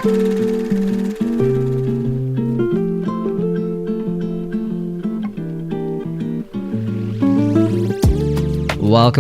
Welcome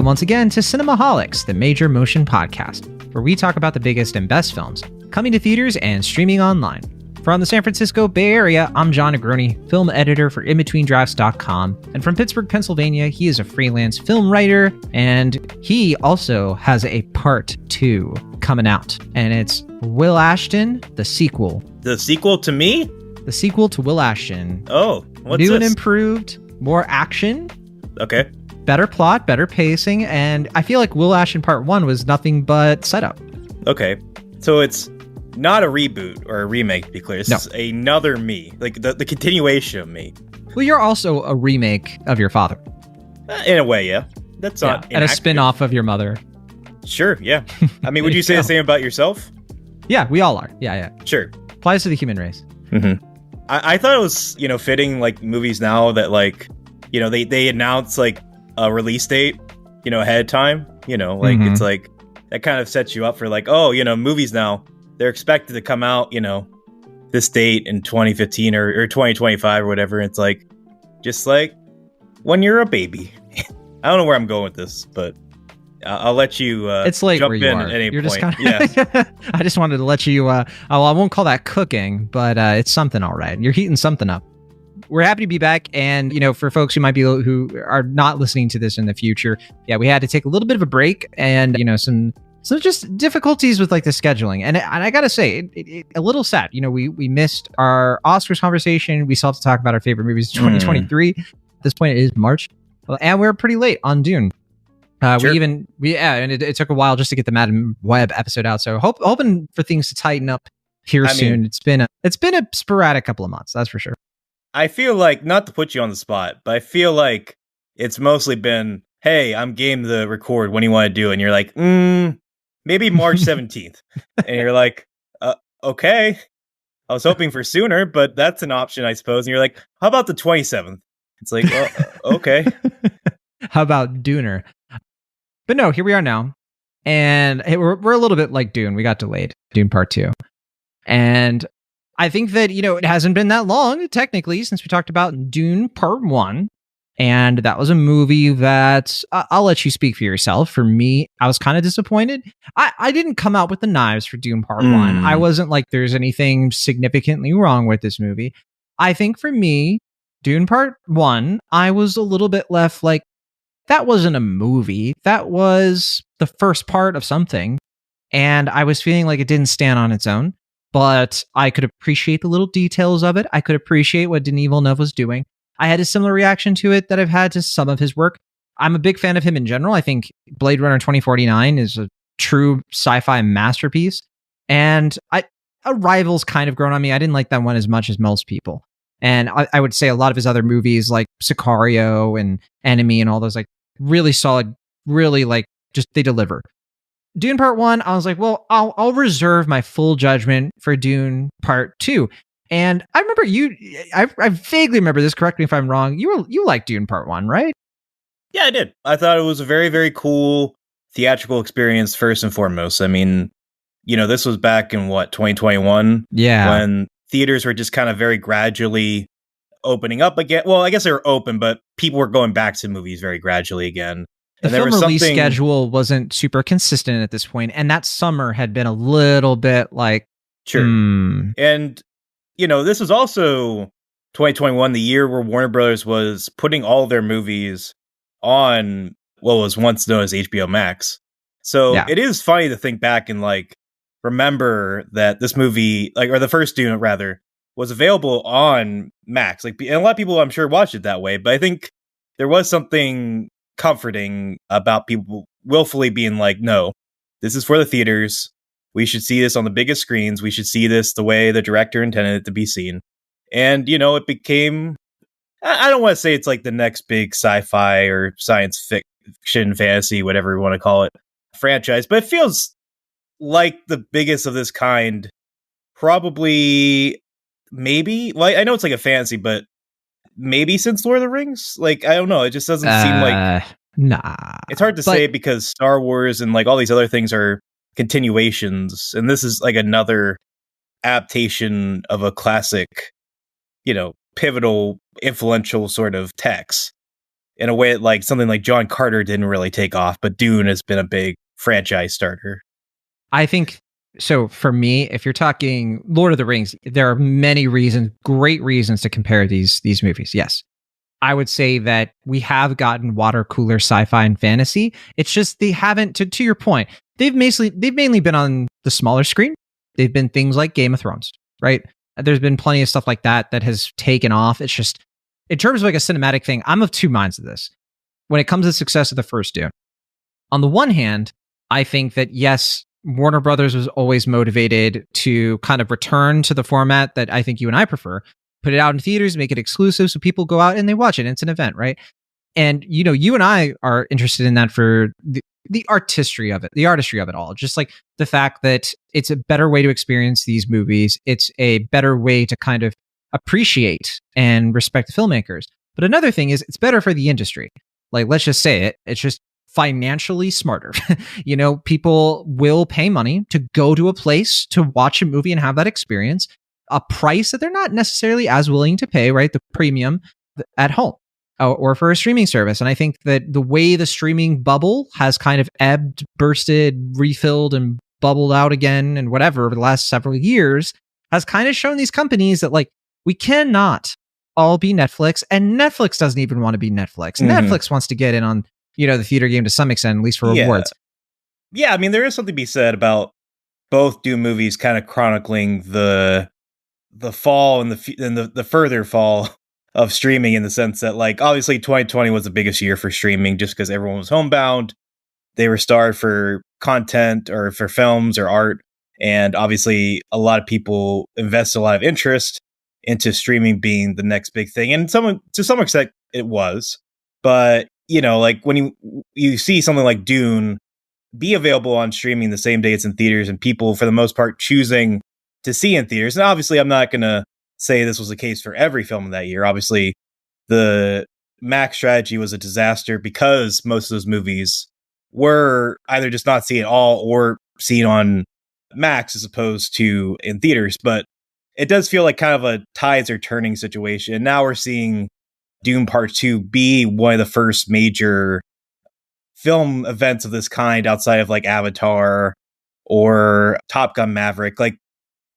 once again to Cinemaholics, the major motion podcast, where we talk about the biggest and best films coming to theaters and streaming online. From the San Francisco Bay Area, I'm John Negroni, film editor for InBetweenDrafts.com, and from Pittsburgh, Pennsylvania, he is a freelance film writer, and he also has a part 2 coming out, and it's Will Ashton, the sequel. The sequel to me? The sequel to Will Ashton. Oh, what's New this? and improved, more action. Okay. Better plot, better pacing, and I feel like Will Ashton Part 1 was nothing but setup. Okay. So it's not a reboot or a remake, to be clear. This is another me, like the continuation of me. Well, you're also a remake of your father. In a way, yeah. That's not and a spin-off of your mother. Sure, yeah. I mean, would you say the same about yourself? Yeah, we all are. Yeah. Sure. Applies to the human race. Mm-hmm. I thought it was, fitting, like, movies now that, like, they announce, like, a release date, ahead of time, it's like that kind of sets you up for like, oh, movies now, they're expected to come out, this date in 2015 or 2025 or whatever. It's like, just like when you're a baby. I don't know where I'm going with this, but I'll let you it's late jump where you in are. at any You're point. Just kinda, I just wanted to let you, I won't call that cooking, but it's something all right. You're heating something up. We're happy to be back, and for folks who are not listening to this in the future, we had to take a little bit of a break, and some just difficulties with like the scheduling, and I gotta say, it a little sad. We missed our Oscars conversation. We still have to talk about our favorite movies of 2023. At this point, it is March, and we're pretty late on Dune. Sure. And it took a while just to get the Madam Web episode out. So hoping for things to tighten up here soon. It's been a sporadic couple of months, that's for sure. I feel like, not to put you on the spot, but I feel like it's mostly been, hey, I'm game to record. When do you want to do it? And you're like, maybe March 17th. And you're like, okay. I was hoping for sooner, but that's an option, I suppose. And you're like, how about the 27th? It's like, okay. How about Duner? But no, here we are now. And we're a little bit like Dune. We got delayed. Dune Part 2. And I think that, it hasn't been that long, technically, since we talked about Dune Part 1. And that was a movie that, I'll let you speak for yourself. For me, I was kind of disappointed. I didn't come out with the knives for Dune Part 1. I wasn't like, there's anything significantly wrong with this movie. I think for me, Dune Part 1, I was a little bit left like, that wasn't a movie. That was the first part of something. And I was feeling like it didn't stand on its own. But I could appreciate the little details of it. I could appreciate what Denis Villeneuve was doing. I had a similar reaction to it that I've had to some of his work. I'm a big fan of him in general. I think Blade Runner 2049 is a true sci-fi masterpiece. And Arrival's kind of grown on me. I didn't like that one as much as most people. And I would say a lot of his other movies like Sicario and Enemy and all those, like, really solid, really, like, just they deliver. Dune Part 1, I was like, well, I'll reserve my full judgment for Dune Part 2. And I remember I vaguely remember this, correct me if I'm wrong, you liked Dune Part 1, right? Yeah, I did. I thought it was a very, very cool theatrical experience, first and foremost. I mean, this was back in, 2021? Yeah. When theaters were just kind of very gradually opening up again. Well, I guess they were open, but people were going back to movies very gradually again. The film release schedule wasn't super consistent at this point, and that summer had been a little bit like... Sure. And, this was also 2021, the year where Warner Brothers was putting all their movies on what was once known as HBO Max. So It is funny to think back and, like, remember that this movie, like, or the first Dune, rather, was available on Max. Like, and a lot of people, I'm sure, watched it that way, but I think there was something comforting about people willfully being like, no, this is for the theaters. We should see this on the biggest screens. We should see this the way the director intended it to be seen. And, it became, I don't want to say it's like the next big sci-fi or science fiction, fantasy, whatever you want to call it, franchise, but it feels like the biggest of this kind, probably, maybe, like, I know it's like a fantasy, but maybe since Lord of the Rings? Like, I don't know. It just doesn't seem like... Nah. It's hard to say because Star Wars and, like, all these other things are continuations. And this is, like, another adaptation of a classic, pivotal, influential sort of text in a way that like something like John Carter didn't really take off, but Dune has been a big franchise starter. I think so. For me, if you're talking Lord of the Rings, there are many reasons, great reasons to compare these movies. Yes. I would say that we have gotten water cooler sci-fi and fantasy. It's just they haven't, to your point, they've mainly been on the smaller screen. They've been things like Game of Thrones, right? There's been plenty of stuff like that has taken off. It's just, in terms of like a cinematic thing, I'm of two minds of this. When it comes to the success of the first Dune, on the one hand, I think that yes, Warner Brothers was always motivated to kind of return to the format that I think you and I prefer. Put it out in theaters, make it exclusive so people go out and they watch it. It's an event, right? And, you and I are interested in that for the artistry of it all. Just like the fact that it's a better way to experience these movies. It's a better way to kind of appreciate and respect the filmmakers. But another thing is it's better for the industry. Like, let's just say it. It's just financially smarter. People will pay money to go to a place to watch a movie and have that experience. A price that they're not necessarily as willing to pay, right? The premium at home or for a streaming service. And I think that the way the streaming bubble has kind of ebbed, bursted, refilled, and bubbled out again and whatever over the last several years has kind of shown these companies that like, we cannot all be Netflix, and Netflix doesn't even want to be Netflix. Mm-hmm. Netflix wants to get in on, the theater game to some extent, at least for rewards. Yeah, I mean, there is something to be said about both Dune movies kind of chronicling the fall and the further fall of streaming, in the sense that like obviously 2020 was the biggest year for streaming just because everyone was homebound. They were starved for content or for films or art, and obviously a lot of people invested a lot of interest into streaming being the next big thing, and to some extent it was. But like when you see something like Dune be available on streaming the same day it's in theaters, and people for the most part choosing to see in theaters. And obviously, I'm not going to say this was the case for every film of that year. Obviously, the Max strategy was a disaster because most of those movies were either just not seen at all or seen on Max as opposed to in theaters. But it does feel like kind of a tides are turning situation. And now we're seeing Dune Part 2 be one of the first major film events of this kind outside of like Avatar or Top Gun Maverick. Like,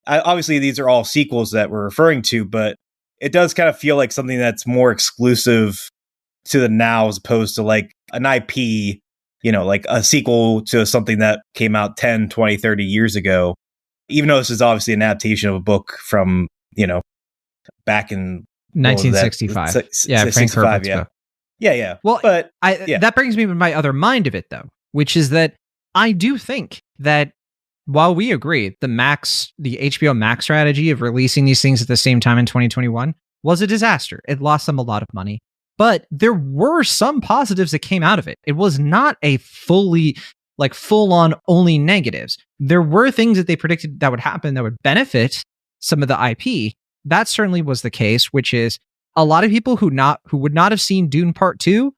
obviously, these are all sequels that we're referring to, but it does kind of feel like something that's more exclusive to the now as opposed to like an IP, like a sequel to something that came out 10, 20, 30 years ago. Even though this is obviously an adaptation of a book from, back in 1965. Yeah, Frank Herbert's book. Yeah. Well, but that brings me to my other mind of it, though, which is that I do think that while we agree, the HBO Max strategy of releasing these things at the same time in 2021 was a disaster. It lost them a lot of money, but there were some positives that came out of it. It was not a full-on only negatives. There were things that they predicted that would happen that would benefit some of the IP. That certainly was the case, which is a lot of people who would not have seen Dune Part 2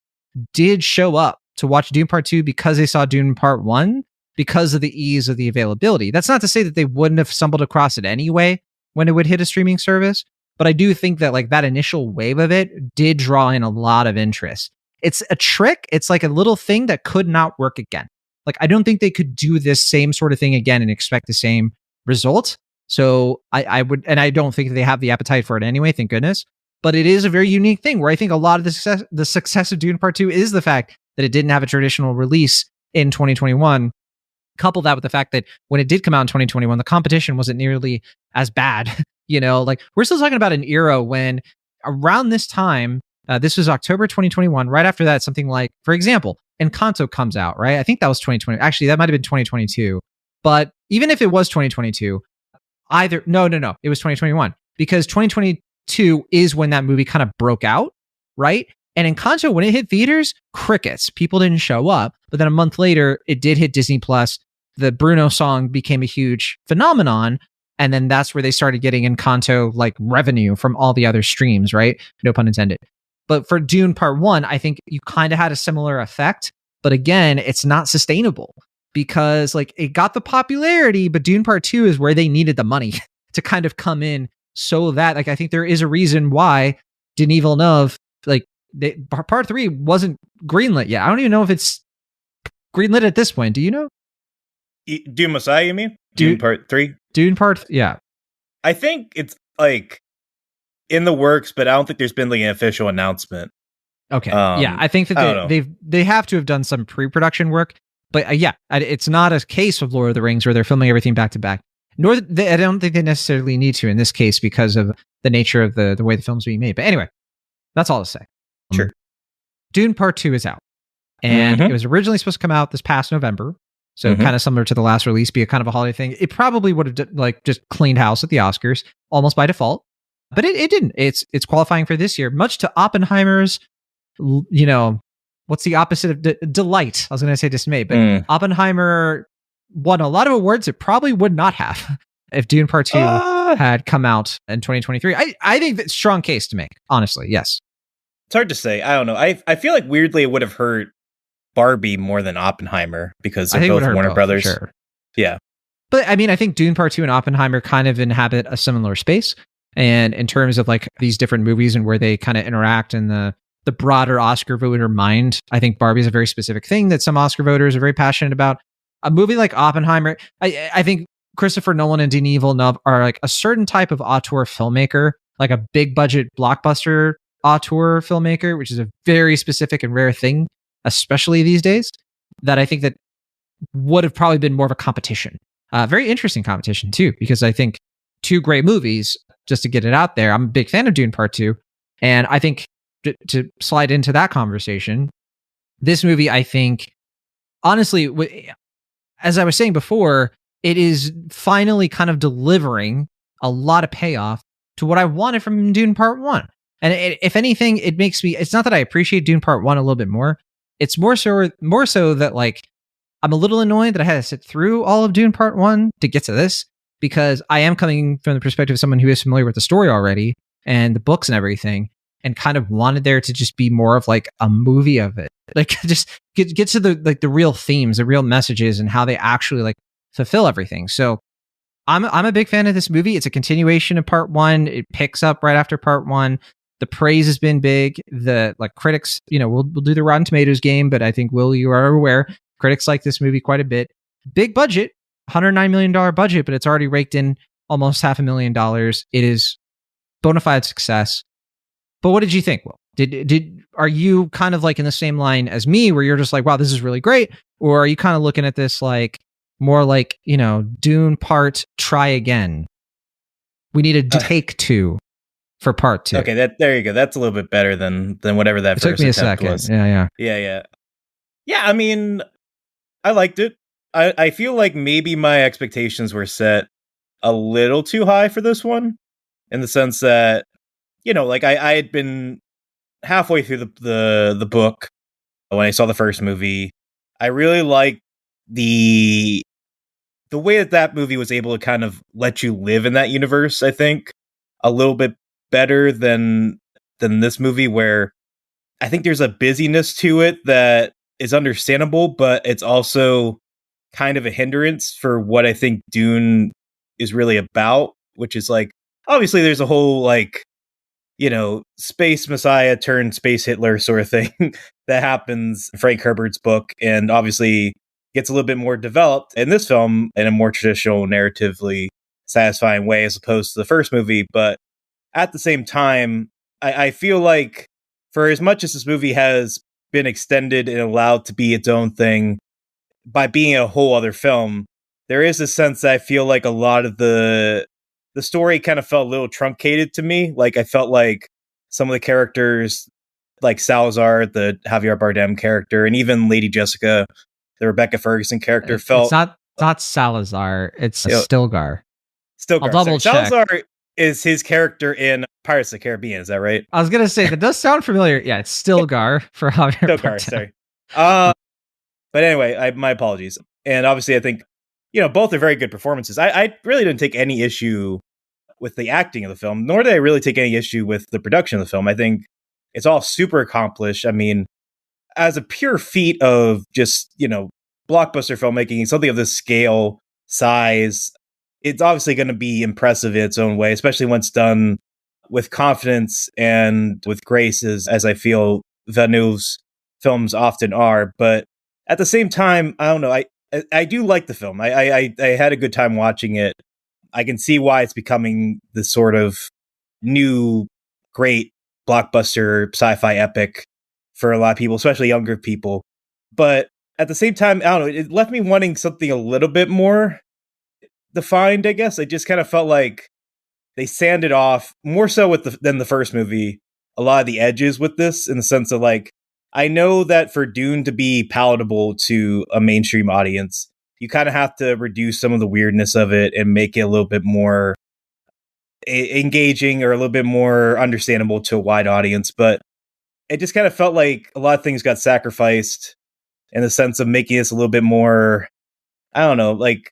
did show up to watch Dune Part 2 because they saw Dune Part 1. Because of the ease of the availability. That's not to say that they wouldn't have stumbled across it anyway when it would hit a streaming service, but I do think that like that initial wave of it did draw in a lot of interest. It's a trick. It's like a little thing that could not work again. Like, I don't think they could do this same sort of thing again and expect the same result. So I would, and I don't think they have the appetite for it anyway, thank goodness. But it is a very unique thing where I think a lot of the success of Dune Part 2 is the fact that it didn't have a traditional release in 2021. Couple that with the fact that when it did come out in 2021, the competition wasn't nearly as bad. Like we're still talking about an era when around this time, this was October 2021. Right after that, something like, for example, Encanto comes out, right? I think that was 2020. Actually, that might have been 2022. But even if it was 2022, it was 2021 because 2022 is when that movie kind of broke out, right? And Encanto, when it hit theaters, crickets. People didn't show up. But then a month later, it did hit Disney Plus. The Bruno song became a huge phenomenon. And then that's where they started getting Encanto like revenue from all the other streams, right? No pun intended. But for Dune Part 1, I think you kind of had a similar effect. But again, it's not sustainable because like it got the popularity, but Dune Part 2 is where they needed the money to kind of come in so that, like, I think there is a reason why Denis Villeneuve, like, part 3 wasn't greenlit yet. I don't even know if it's greenlit at this point. Do you know? Dune Messiah, you mean? Dune Part 3? Dune Part, yeah. I think it's like in the works, but I don't think there's been like an official announcement. Okay. Yeah, I think that they have to have done some pre-production work, but yeah, it's not a case of Lord of the Rings where they're filming everything back to back. Nor I don't think they necessarily need to in this case because of the nature of the way the film's being made. But anyway, that's all to say. Sure. Dune Part 2 is out, and it was originally supposed to come out this past November. So kind of similar to the last release, be a kind of a holiday thing. It probably would have like just cleaned house at the Oscars almost by default, but it didn't. It's qualifying for this year, much to Oppenheimer's, what's the opposite of delight? I was going to say dismay, but Oppenheimer won a lot of awards it probably would not have if Dune Part 2 had come out in 2023. I think that's a strong case to make, honestly. Yes. It's hard to say. I don't know. I feel like weirdly it would have hurt Barbie more than Oppenheimer because they're both Warner Brothers. Sure. Yeah. But I mean, I think Dune Part 2 and Oppenheimer kind of inhabit a similar space. And in terms of like these different movies and where they kind of interact in the broader Oscar voter mind, I think Barbie is a very specific thing that some Oscar voters are very passionate about. A movie like Oppenheimer, I think Christopher Nolan and Denis Villeneuve are like a certain type of auteur filmmaker, like a big budget blockbuster auteur filmmaker, which is a very specific and rare thing, especially these days, that I think that would have probably been more of a competition. Very interesting competition too, because I think two great movies, just to get it out there. I'm a big fan of Dune Part 2. And I think to slide into that conversation, this movie, I think, honestly, as I was saying before, it is finally kind of delivering a lot of payoff to what I wanted from Dune Part 1. And if anything, it makes me, it's not that I appreciate Dune Part 1 a little bit more. It's more so that like, I'm a little annoyed that I had to sit through all of Dune Part 1 to get to this, because I am coming from the perspective of someone who is familiar with the story already and the books and everything, and kind of wanted there to just be more of like a movie of it. Like just get to the real themes, the real messages, and how they actually like fulfill everything. So I'm a big fan of this movie. It's a continuation of Part 1. It picks up right after Part 1. The praise has been big. The like critics, we'll do the Rotten Tomatoes game, but I think you are aware, critics like this movie quite a bit. Big budget, $109 million budget, but it's already raked in almost $500,000. It is bona fide success. But what did you think, Will? Are you kind of like in the same line as me, where you're just like, wow, this is really great? Or are you kind of looking at this like more like, Dune Part Try Again? We need a take 2 for Part 2. Okay, there you go. That's a little bit better than whatever that first attempt was. Yeah. Yeah, I mean, I liked it. I feel like maybe my expectations were set a little too high for this one, in the sense that, like I had been halfway through the book when I saw the first movie. I really liked the way that movie was able to kind of let you live in that universe, I think, a little bit better than this movie, where I think there's a busyness to it that is understandable, but it's also kind of a hindrance for what I think Dune is really about, which is like, obviously there's a whole like, space messiah turned space Hitler sort of thing that happens in Frank Herbert's book, and obviously gets a little bit more developed in this film in a more traditional, narratively satisfying way as opposed to the first movie. But at the same time, I feel like for as much as this movie has been extended and allowed to be its own thing by being a whole other film, there is a sense that I feel like a lot of the story kind of felt a little truncated to me. Like I felt like some of the characters, like Salazar, the Javier Bardem character, and even Lady Jessica, the Rebecca Ferguson character, felt... It's not Salazar, it's Stilgar. I'll double check. Salazar is his character in Pirates of the Caribbean, is that right? I was going to say, that does sound familiar. Yeah, it's Stilgar for Javier Bardem. Sorry. But anyway, my apologies. And obviously, I think, both are very good performances. I really didn't take any issue with the acting of the film, nor did I really take any issue with the production of the film. I think it's all super accomplished. I mean, as a pure feat of just, blockbuster filmmaking, something of this scale, size, it's obviously going to be impressive in its own way, especially once done with confidence and with grace, as I feel Villeneuve's films often are. But at the same time, I don't know. I do like the film. I had a good time watching it. I can see why it's becoming this sort of new great blockbuster sci-fi epic for a lot of people, especially younger people. But at the same time, I don't know, it left me wanting something a little bit more defined, I guess. I just kind of felt like they sanded off more so than the first movie, a lot of the edges with this, in the sense of like, I know that for Dune to be palatable to a mainstream audience, you kind of have to reduce some of the weirdness of it and make it a little bit more engaging or a little bit more understandable to a wide audience. But it just kind of felt like a lot of things got sacrificed in the sense of making this a little bit more, I don't know, like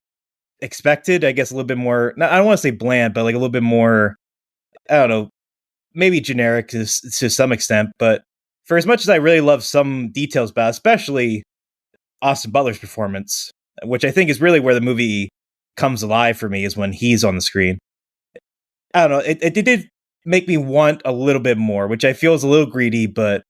expected, I guess, a little bit more, I don't want to say bland, but like a little bit more, I don't know, maybe generic to some extent. But for as much as I really love some details about, especially Austin Butler's performance, which I think is really where the movie comes alive for me, is when he's on the screen. I don't know, it did make me want a little bit more, which I feel is a little greedy, but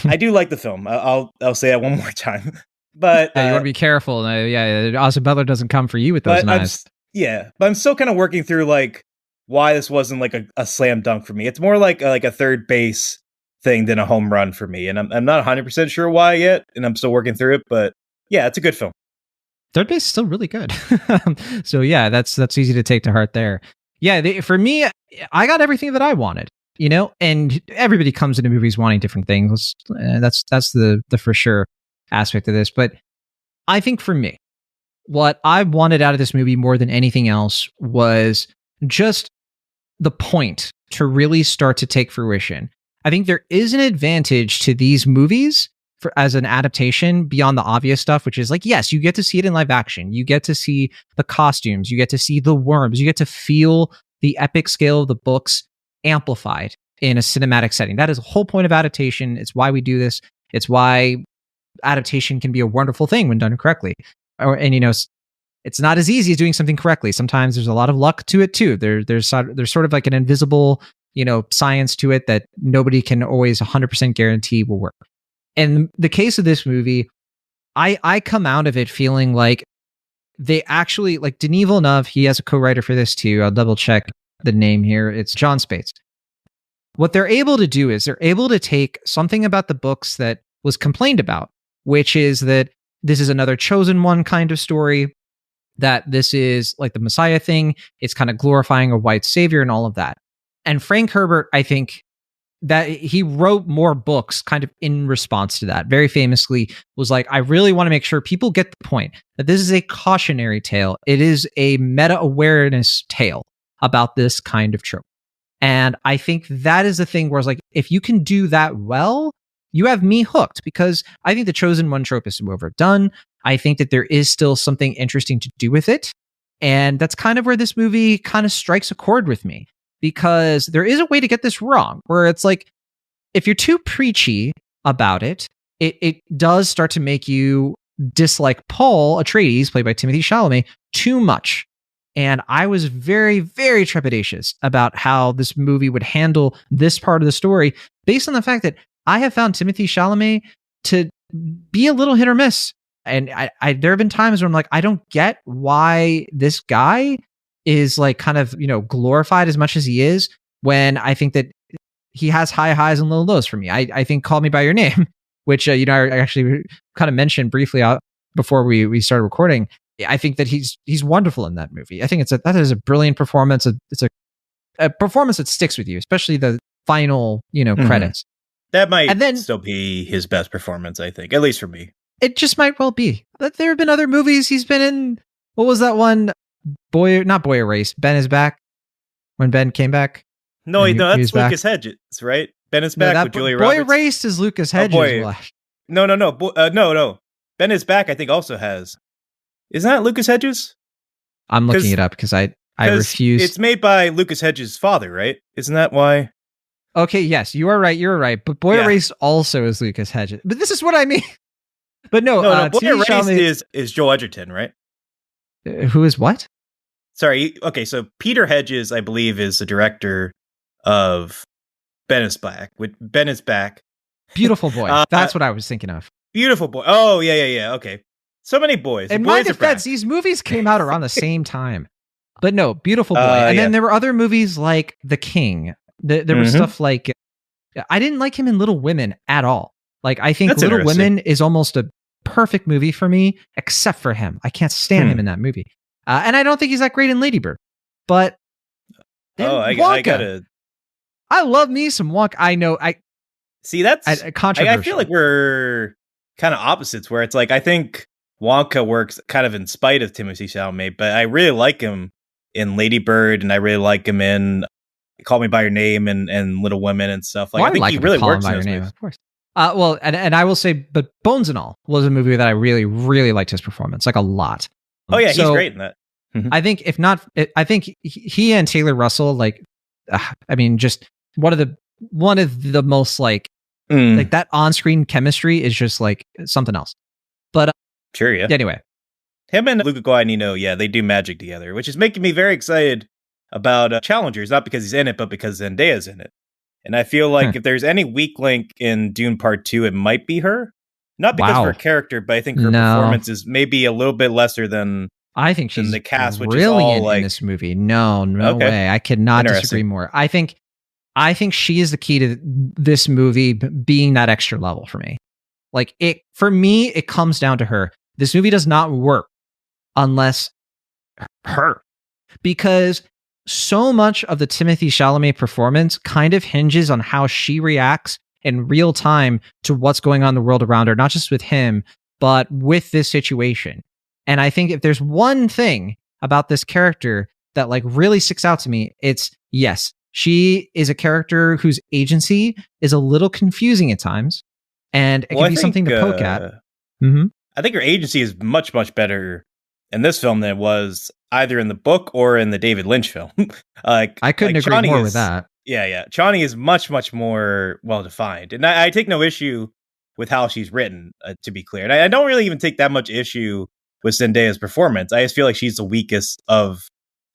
I do like the film. I'll say that one more time. But you want to be careful. Austin Butler doesn't come for you with those knives. But I'm still kind of working through like why this wasn't like a slam dunk for me. It's more like a third base thing than a home run for me, and I'm not 100% sure why yet, and I'm still working through it. But yeah, it's a good film. Third base is still really good. So yeah, that's easy to take to heart there. Yeah, for me, I got everything that I wanted, and everybody comes into movies wanting different things. That's the for sure aspect of this. But I think for me, what I wanted out of this movie more than anything else was just the point to really start to take fruition. I think there is an advantage to these movies as an adaptation beyond the obvious stuff, which is like, yes, you get to see it in live action. You get to see the costumes. You get to see the worms. You get to feel the epic scale of the books amplified in a cinematic setting. That is the whole point of adaptation. It's why we do this. It's why adaptation can be a wonderful thing when done correctly. It's not as easy as doing something correctly. Sometimes there's a lot of luck to it too. There's sort of like an invisible, science to it that nobody can always 100% guarantee will work. In the case of this movie, I come out of it feeling like they actually, like Denis Villeneuve, he has a co-writer for this too. I'll double check the name here. It's Jon Spaights. What they're able to do is they're able to take something about the books that was complained about, which is that this is another chosen one kind of story, that this is like the Messiah thing. It's kind of glorifying a white savior and all of that. And Frank Herbert, I think that he wrote more books kind of in response to that. Very famously was like, I really want to make sure people get the point that this is a cautionary tale. It is a meta-awareness tale about this kind of trope. And I think that is the thing where it's like, if you can do that well, you have me hooked, because I think the chosen one trope is overdone. I think that there is still something interesting to do with it. And that's kind of where this movie kind of strikes a chord with me, because there is a way to get this wrong, where it's like, if you're too preachy about it, it does start to make you dislike Paul Atreides, played by Timothée Chalamet, too much. And I was very, very trepidatious about how this movie would handle this part of the story, based on the fact that I have found Timothée Chalamet to be a little hit or miss. And I there have been times where I'm like, I don't get why this guy is like kind of, glorified as much as he is, when I think that he has high highs and low lows for me. I think Call Me By Your Name, which, I actually kind of mentioned briefly before we started recording. I think that he's wonderful in that movie. I think that is a brilliant performance. It's a performance that sticks with you, especially the final, credits. That might still be his best performance, I think, at least for me. It just might well be. But there have been other movies he's been in. What was that one? Not Boy Erased. Ben is Back. When Ben came back. No, that's Lucas Hedges, right? Ben is Back with Julia Roberts. Boy Erased is Lucas Hedges. No. Ben is Back, I think, also has. Isn't that Lucas Hedges? I'm looking it up because I refuse. It's made by Lucas Hedges' father, right? Isn't that why? Okay, yes, you are right. You're right. But Boy Erased also is Lucas Hedges. But this is what I mean. But no, Boy Erased is Joel Edgerton, right? Who is what? Sorry. Okay, so Peter Hedges, I believe, is the director of Ben is Back. Ben is Back. Beautiful Boy. That's what I was thinking of. Beautiful Boy. Oh, yeah. Okay. So many boys. In my defense, these movies came out around the same time. But no, Beautiful Boy. And then there were other movies like The King. There was stuff like... I didn't like him in Little Women at all. Like, I think Little Women is almost a perfect movie for me, except for him. I can't stand him in that movie. And I don't think he's that great in Lady Bird. But Wonka. I love me some Wonka. I know. See, that's I feel like we're kind of opposites, where it's like I think Wonka works kind of in spite of Timothée Chalamet, but I really like him in Lady Bird, and I really like him in Call Me by Your Name and Little Women and stuff. Like, I think he really works in those movies. Of course. Well, and I will say, but Bones and All was a movie that I really, really liked his performance, like a lot. Oh yeah, he's great in that. I think if not, I think he and Taylor Russell, like, I mean, just one of the most like that on-screen chemistry is just like something else. But sure, yeah. Anyway, him and Luca Guadagnino, they do magic together, which is making me very excited about Challengers. Not because he's in it, but because Zendaya's in it. And I feel like if there's any weak link in Dune Part 2, it might be her. Not because of her character, but I think her performance is maybe a little bit lesser than I think she's the cast, which brilliant is all like in this movie. No way. I could not disagree more. I think she is the key to this movie being that extra level for me. Like, for me, it comes down to her. This movie does not work unless her, because so much of the Timothée Chalamet performance kind of hinges on how she reacts in real time to what's going on in the world around her, not just with him, but with this situation. And I think if there's one thing about this character that like really sticks out to me, it's yes, she is a character whose agency is a little confusing at times, and it can be something to poke at. I think her agency is much, much better in this film than it was either in the book or in the David Lynch film. I couldn't agree more with that. Yeah. Chani is much, much more well-defined. And I take no issue with how she's written, to be clear. And I don't really even take that much issue with Zendaya's performance. I just feel like she's the weakest of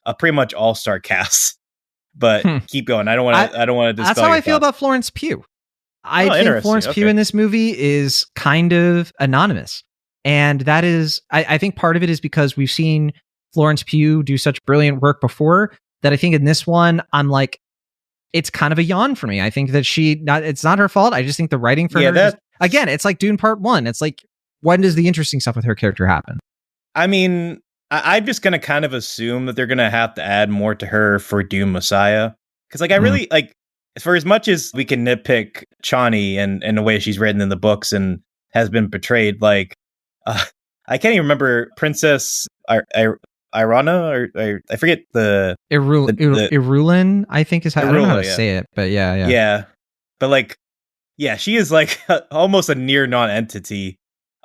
a pretty much all-star cast. But keep going. I don't want to That's how I feel about Florence Pugh. I think Florence Pugh in this movie is kind of anonymous. And that is, I think part of it is because we've seen Florence Pugh do such brilliant work before that I think in this one, I'm like, it's kind of a yawn for me. I think that it's not her fault. I just think the writing for her, again, it's like Dune Part 1. It's like, when does the interesting stuff with her character happen? I mean, I'm just going to kind of assume that they're going to have to add more to her for Dune Messiah. Because like, I really like, for as much as we can nitpick Chani and the way she's written in the books and has been portrayed, like, I can't even remember Princess Irana, or I forget the Irulin, I think is how, I don't know how to say it, but yeah. But like, yeah, she is like almost a near non-entity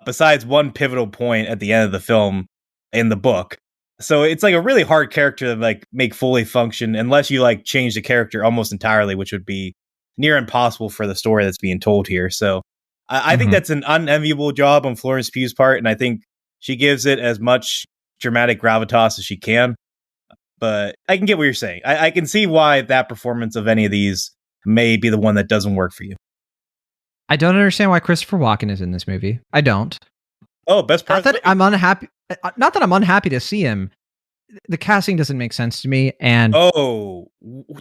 besides one pivotal point at the end of the film in the book. So it's like a really hard character to like make fully function unless you like change the character almost entirely, which would be near impossible for the story that's being told here. So I think that's an unenviable job on Florence Pugh's part, and I think she gives it as much dramatic gravitas as she can. But I can get what you're saying. I can see why that performance of any of these may be the one that doesn't work for you. I don't understand why Christopher Walken is in this movie. I don't. Oh, best part. Not that I'm unhappy. Not that I'm unhappy to see him. The casting doesn't make sense to me, and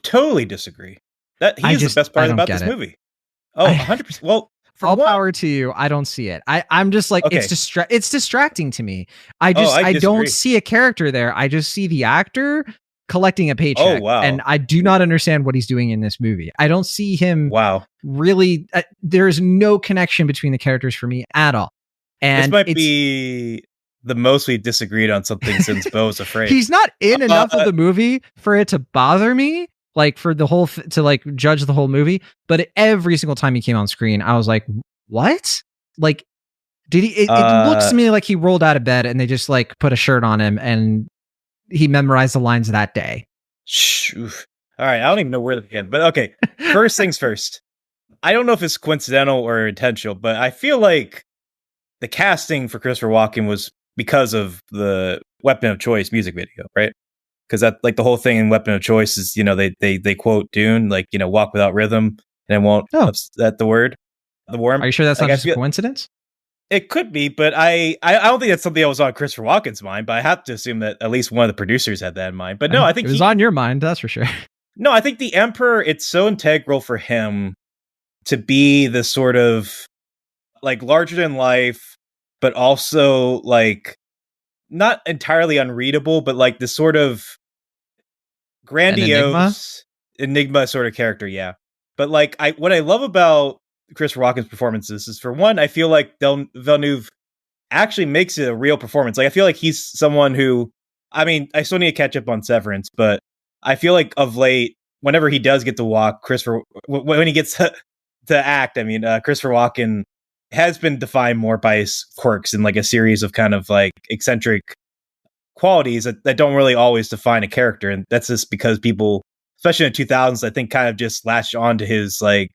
totally distracting. That he is the best part about this movie. Oh, 100%. Well, all power to you. I don't see it. I'm just like, it's distracting to me. I don't see a character there. I just see the actor collecting a paycheck. Oh, wow. And I do not understand what he's doing in this movie. I don't see him. Wow. Really, there's no connection between the characters for me at all. And this might be the most we've disagreed on something since Beau was Afraid. He's not in enough of the movie for it to bother me. Like for the whole to like judge the whole movie, but every single time he came on screen, I was like, "What? Like, did he?" It looks to me like he rolled out of bed and they just like put a shirt on him and he memorized the lines that day. All right, I don't even know where to begin, but okay. First things first. I don't know if it's coincidental or intentional, but I feel like the casting for Christopher Walken was because of the Weapon of Choice music video, right? because that like the whole thing in Weapon of Choice is, they quote Dune, like, walk without rhythm and it won't upset the worm. Are you sure that's not just a coincidence? It could be, but I don't think that's something that was on Christopher Walken's mind, but I have to assume that at least one of the producers had that in mind. But no, I think it was on your mind, that's for sure. No, I think the Emperor, it's so integral for him to be this sort of like larger than life, but also like not entirely unreadable, but like this sort of grandiose enigma sort of character. Yeah. But like what I love about Christopher Walken's performances is, for one, I feel like Villeneuve actually makes it a real performance. Like I feel like he's someone who, I mean, I still need to catch up on Severance, but I feel like of late, whenever he does get to walk, when he gets to act, I mean, Christopher Walken has been defined more by his quirks and like a series of kind of like eccentric qualities that don't really always define a character. And that's just because people, especially in the 2000s, I think kind of just latched on to his like,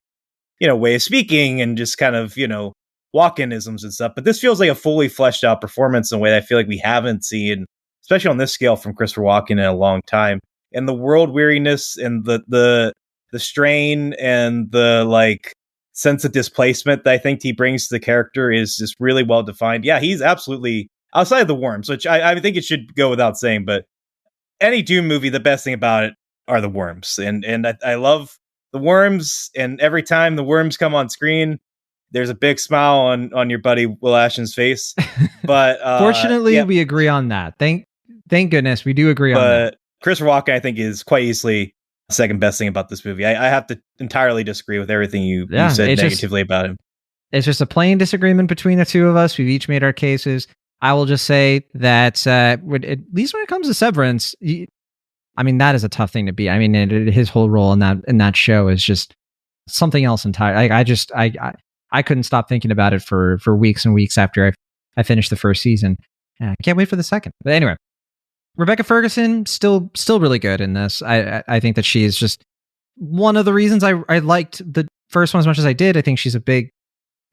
way of speaking and just kind of, Walkenisms and stuff. But this feels like a fully fleshed out performance in a way that I feel like we haven't seen, especially on this scale, from Christopher Walken in a long time. And the world weariness and the strain and the like sense of displacement that I think he brings to the character is just really well defined. Yeah, he's absolutely outside of the worms, which I think it should go without saying, but any Dune movie, the best thing about it are the worms. And I love the worms, and every time the worms come on screen, there's a big smile on your buddy Will Ashton's face. But fortunately, we agree on that. Thank goodness we do agree on that. Christopher Walken, I think, is quite easily the second best thing about this movie. I have to entirely disagree with everything you said negatively about him. It's just a plain disagreement between the two of us. We've each made our cases. I will just say that at least when it comes to Severance, I mean, that is a tough thing to beat. I mean, his whole role in that show is just something else entirely. I couldn't stop thinking about it for weeks and weeks after I finished the first season. I can't wait for the second. But anyway, Rebecca Ferguson still really good in this. I think that she is just one of the reasons I liked the first one as much as I did. I think she's a big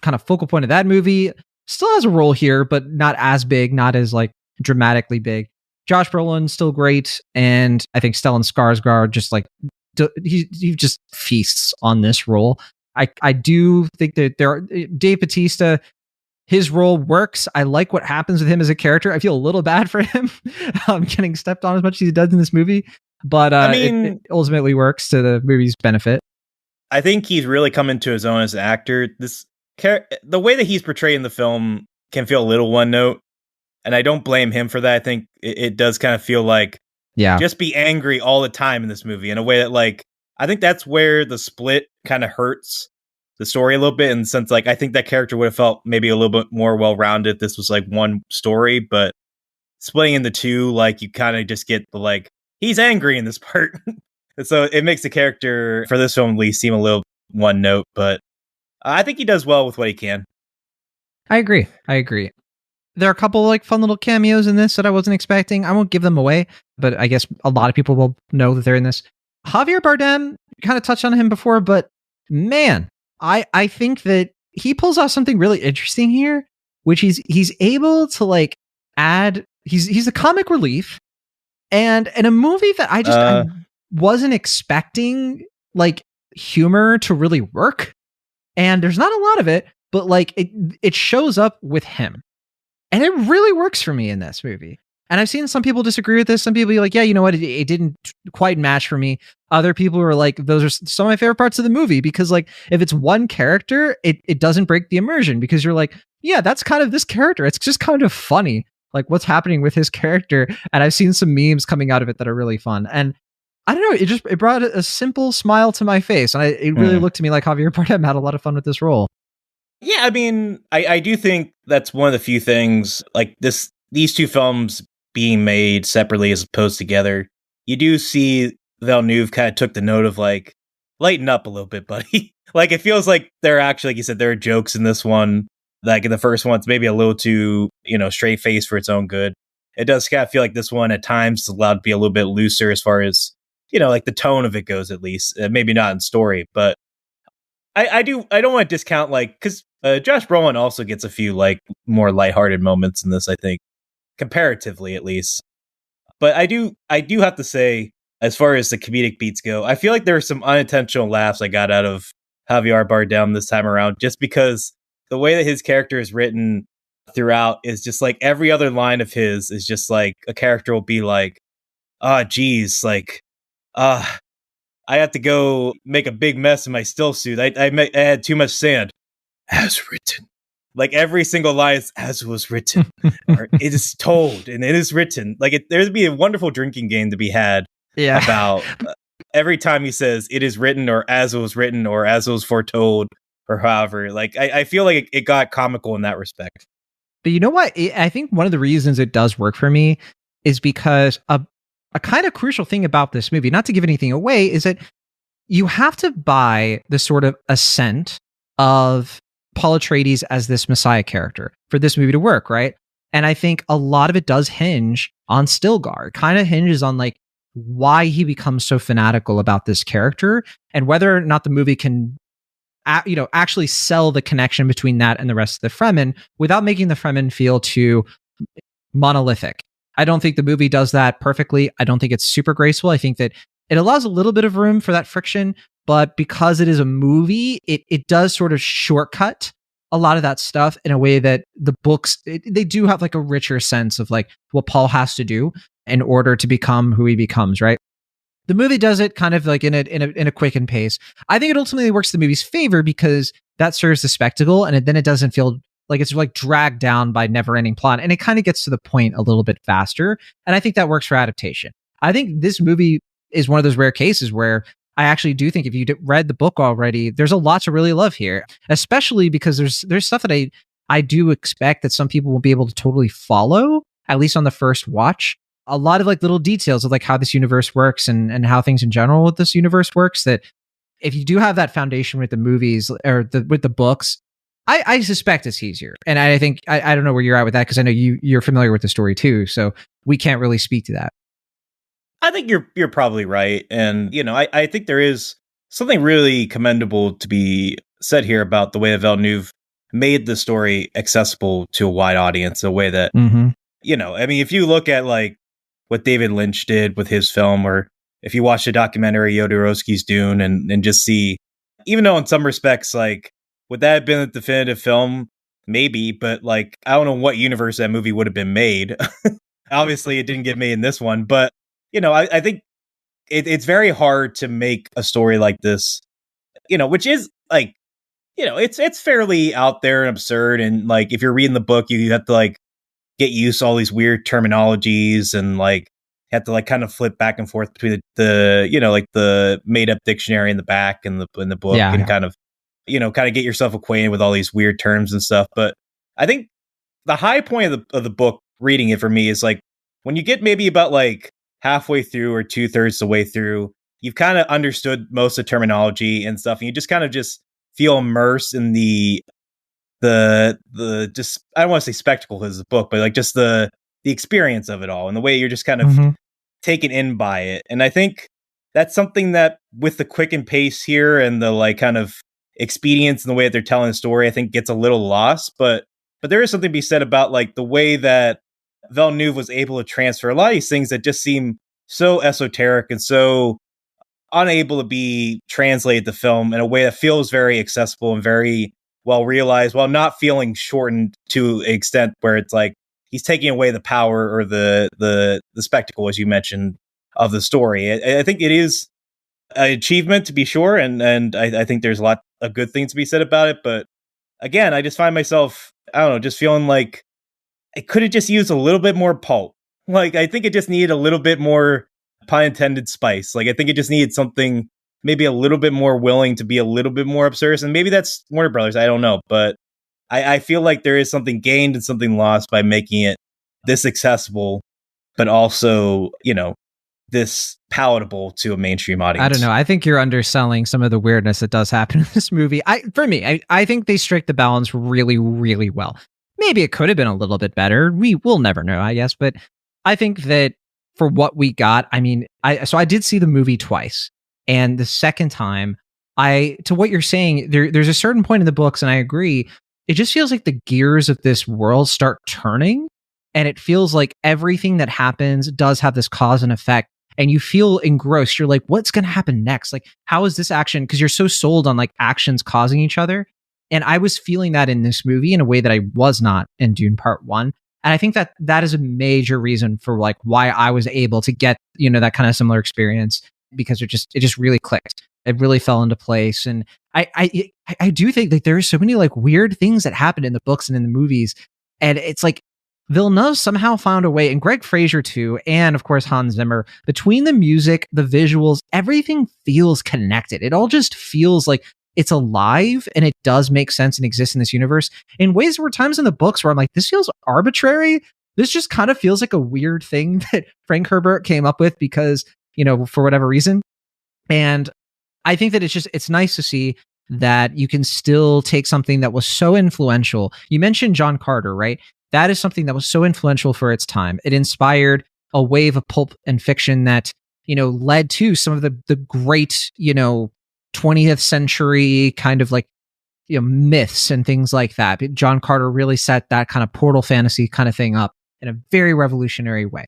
kind of focal point of that movie. Still has a role here, but not as big, not as like dramatically big. Josh Brolin still great, and I think Stellan Skarsgård just like he just feasts on this role. I do think that Dave Bautista, his role works. I like what happens with him as a character. I feel a little bad for him getting stepped on as much as he does in this movie, but I mean, it ultimately works to the movie's benefit. I think he's really come into his own as an actor. The way that he's portrayed in the film can feel a little one note, and I don't blame him for that. I think it does kind of feel like, just be angry all the time in this movie in a way that, like, I think that's where the split kind of hurts the story a little bit, in the sense, like, I think that character would have felt maybe a little bit more well-rounded if this was like one story, but splitting into two, like, you kind of just get the, like, he's angry in this part. And so it makes the character, for this film at least, seem a little one note, but I think he does well with what he can. I agree. There are a couple like fun little cameos in this that I wasn't expecting. I won't give them away, but I guess a lot of people will know that they're in this. Javier Bardem, kind of touched on him before, but man, I think that he pulls off something really interesting here, which he's able to like add, he's a comic relief, and in a movie that I wasn't expecting like humor to really work, and there's not a lot of it, but like it shows up with him. And it really works for me in this movie. And I've seen some people disagree with this. Some people be like, yeah, you know what? It didn't quite match for me. Other people are like, those are some of my favorite parts of the movie, because like if it's one character, it doesn't break the immersion, because you're like, yeah, that's kind of this character. It's just kind of funny, like what's happening with his character. And I've seen some memes coming out of it that are really fun. And I don't know, it brought a simple smile to my face. And it really looked to me like Javier Bardem had a lot of fun with this role. Yeah, I mean, I do think that's one of the few things, like these two films being made separately as opposed together. You do see Villeneuve kind of took the note of like, lighten up a little bit, buddy. Like, it feels like there are actually, like you said, there are jokes in this one. Like in the first one, it's maybe a little too, straight face for its own good. It does kind of feel like this one at times is allowed to be a little bit looser as far as, like the tone of it goes, at least. Maybe not in story, but I don't want to discount, like, because Josh Brolin also gets a few like more lighthearted moments in this, I think, comparatively at least. But I do have to say, as far as the comedic beats go, I feel like there were some unintentional laughs I got out of Javier Bardem this time around, just because the way that his character is written throughout is just like every other line of his is just like a character will be like, geez, like, I have to go make a big mess in my still suit. I had too much sand. As written. Like every single line is as was written. Or it is told and it is written. Like there'd be a wonderful drinking game to be had about every time he says it is written or as it was written or as it was foretold or however. Like I feel like it got comical in that respect. But you know what? I think one of the reasons it does work for me is because a kind of crucial thing about this movie, not to give anything away, is that you have to buy the sort of ascent of Paul Atreides as this Messiah character for this movie to work, right? And I think a lot of it does hinge on Stilgar. It kind of hinges on like why he becomes so fanatical about this character and whether or not the movie can actually sell the connection between that and the rest of the Fremen without making the Fremen feel too monolithic. I don't think the movie does that perfectly. I don't think it's super graceful. I think that it allows a little bit of room for that friction, but because it is a movie, it does sort of shortcut a lot of that stuff in a way that the books, they do have like a richer sense of like what Paul has to do in order to become who he becomes, right? The movie does it kind of like in a quickened pace. I think it ultimately works the movie's favor because that serves the spectacle, and then it doesn't feel like it's like dragged down by never-ending plot, and it kind of gets to the point a little bit faster. And I think that works for adaptation. I think this movie is one of those rare cases where I actually do think if you read the book already, there's a lot to really love here, especially because there's stuff that I do expect that some people will be able to totally follow, at least on the first watch. A lot of like little details of like how this universe works and how things in general with this universe works, that if you do have that foundation with the movies or with the books, I suspect it's easier. And I think, I don't know where you're at with that, because I know you're familiar with the story too, so we can't really speak to that. I think you're probably right. And, you know, I think there is something really commendable to be said here about the way that Villeneuve made the story accessible to a wide audience, a way that, you know, I mean, if you look at like what David Lynch did with his film, or if you watch the documentary Jodorowsky's Dune and just see, even though in some respects, like, would that have been a definitive film? Maybe, but like, I don't know what universe that movie would have been made. Obviously, it didn't get made in this one, but you know, I think it's very hard to make a story like this, you know, which is like, you know, it's fairly out there and absurd. And like, if you're reading the book, you have to like get used to all these weird terminologies and like have to like kind of flip back and forth between the you know, like the made up dictionary in the back and the book, and kind of, you know, kind of get yourself acquainted with all these weird terms and stuff. But I think the high point of the book reading it for me is like when you get maybe about like halfway through or 2/3 the way through, you've kind of understood most of the terminology and stuff, and you just kind of just feel immersed in the just, I don't want to say spectacle because it's a book, but like just the experience of it all and the way you're just kind of taken in by it. And I think that's something that with the quick pace here and the like kind of expedience and the way that they're telling the story, I think gets a little lost, but there is something to be said about like the way that Villeneuve was able to transfer a lot of these things that just seem so esoteric and so unable to be translated to film in a way that feels very accessible and very well realized, while not feeling shortened to an extent where it's like he's taking away the power or the spectacle, as you mentioned, of the story. I think it is an achievement to be sure, and I think there's a lot of good things to be said about it. But again, I just find myself, I don't know, just feeling like it could have just used a little bit more pulp. Like, I think it just needed a little bit more, pun intended, spice. Like, I think it just needed something maybe a little bit more willing to be a little bit more absurd. And maybe that's Warner Brothers. I don't know. But I feel like there is something gained and something lost by making it this accessible, but also, you know, this palatable to a mainstream audience. I don't know. I think you're underselling some of the weirdness that does happen in this movie. I think they strike the balance really, really well. Maybe it could have been a little bit better. We'll never know, I guess. But I think that for what we got, I mean, I did see the movie twice. And the second time, to what you're saying, there's a certain point in the books, and I agree, it just feels like the gears of this world start turning. and it feels like everything that happens does have this cause and effect, and you feel engrossed. You're like, what's going to happen next? Like, how is this action? Because you're so sold on like actions causing each other. And I was feeling that in this movie in a way that I was not in Dune Part 1. And I think that that is a major reason for like why I was able to get, you know, that kind of similar experience, because it just really clicked. It really fell into place. And I do think that there are so many like weird things that happen in the books and in the movies. And it's like Villeneuve somehow found a way, and Greg Fraser too, and of course Hans Zimmer, between the music, the visuals, everything feels connected. It all just feels like it's alive, and it does make sense and exist in this universe in ways. There were times in the books where I'm like, this feels arbitrary. This just kind of feels like a weird thing that Frank Herbert came up with because, you know, for whatever reason. And I think that it's nice to see that you can still take something that was so influential. You mentioned John Carter, right? That is something that was so influential for its time. It inspired a wave of pulp and fiction that, you know, led to some of the great, you know, 20th century kind of like, you know, myths and things like that. John Carter really set that kind of portal fantasy kind of thing up in a very revolutionary way.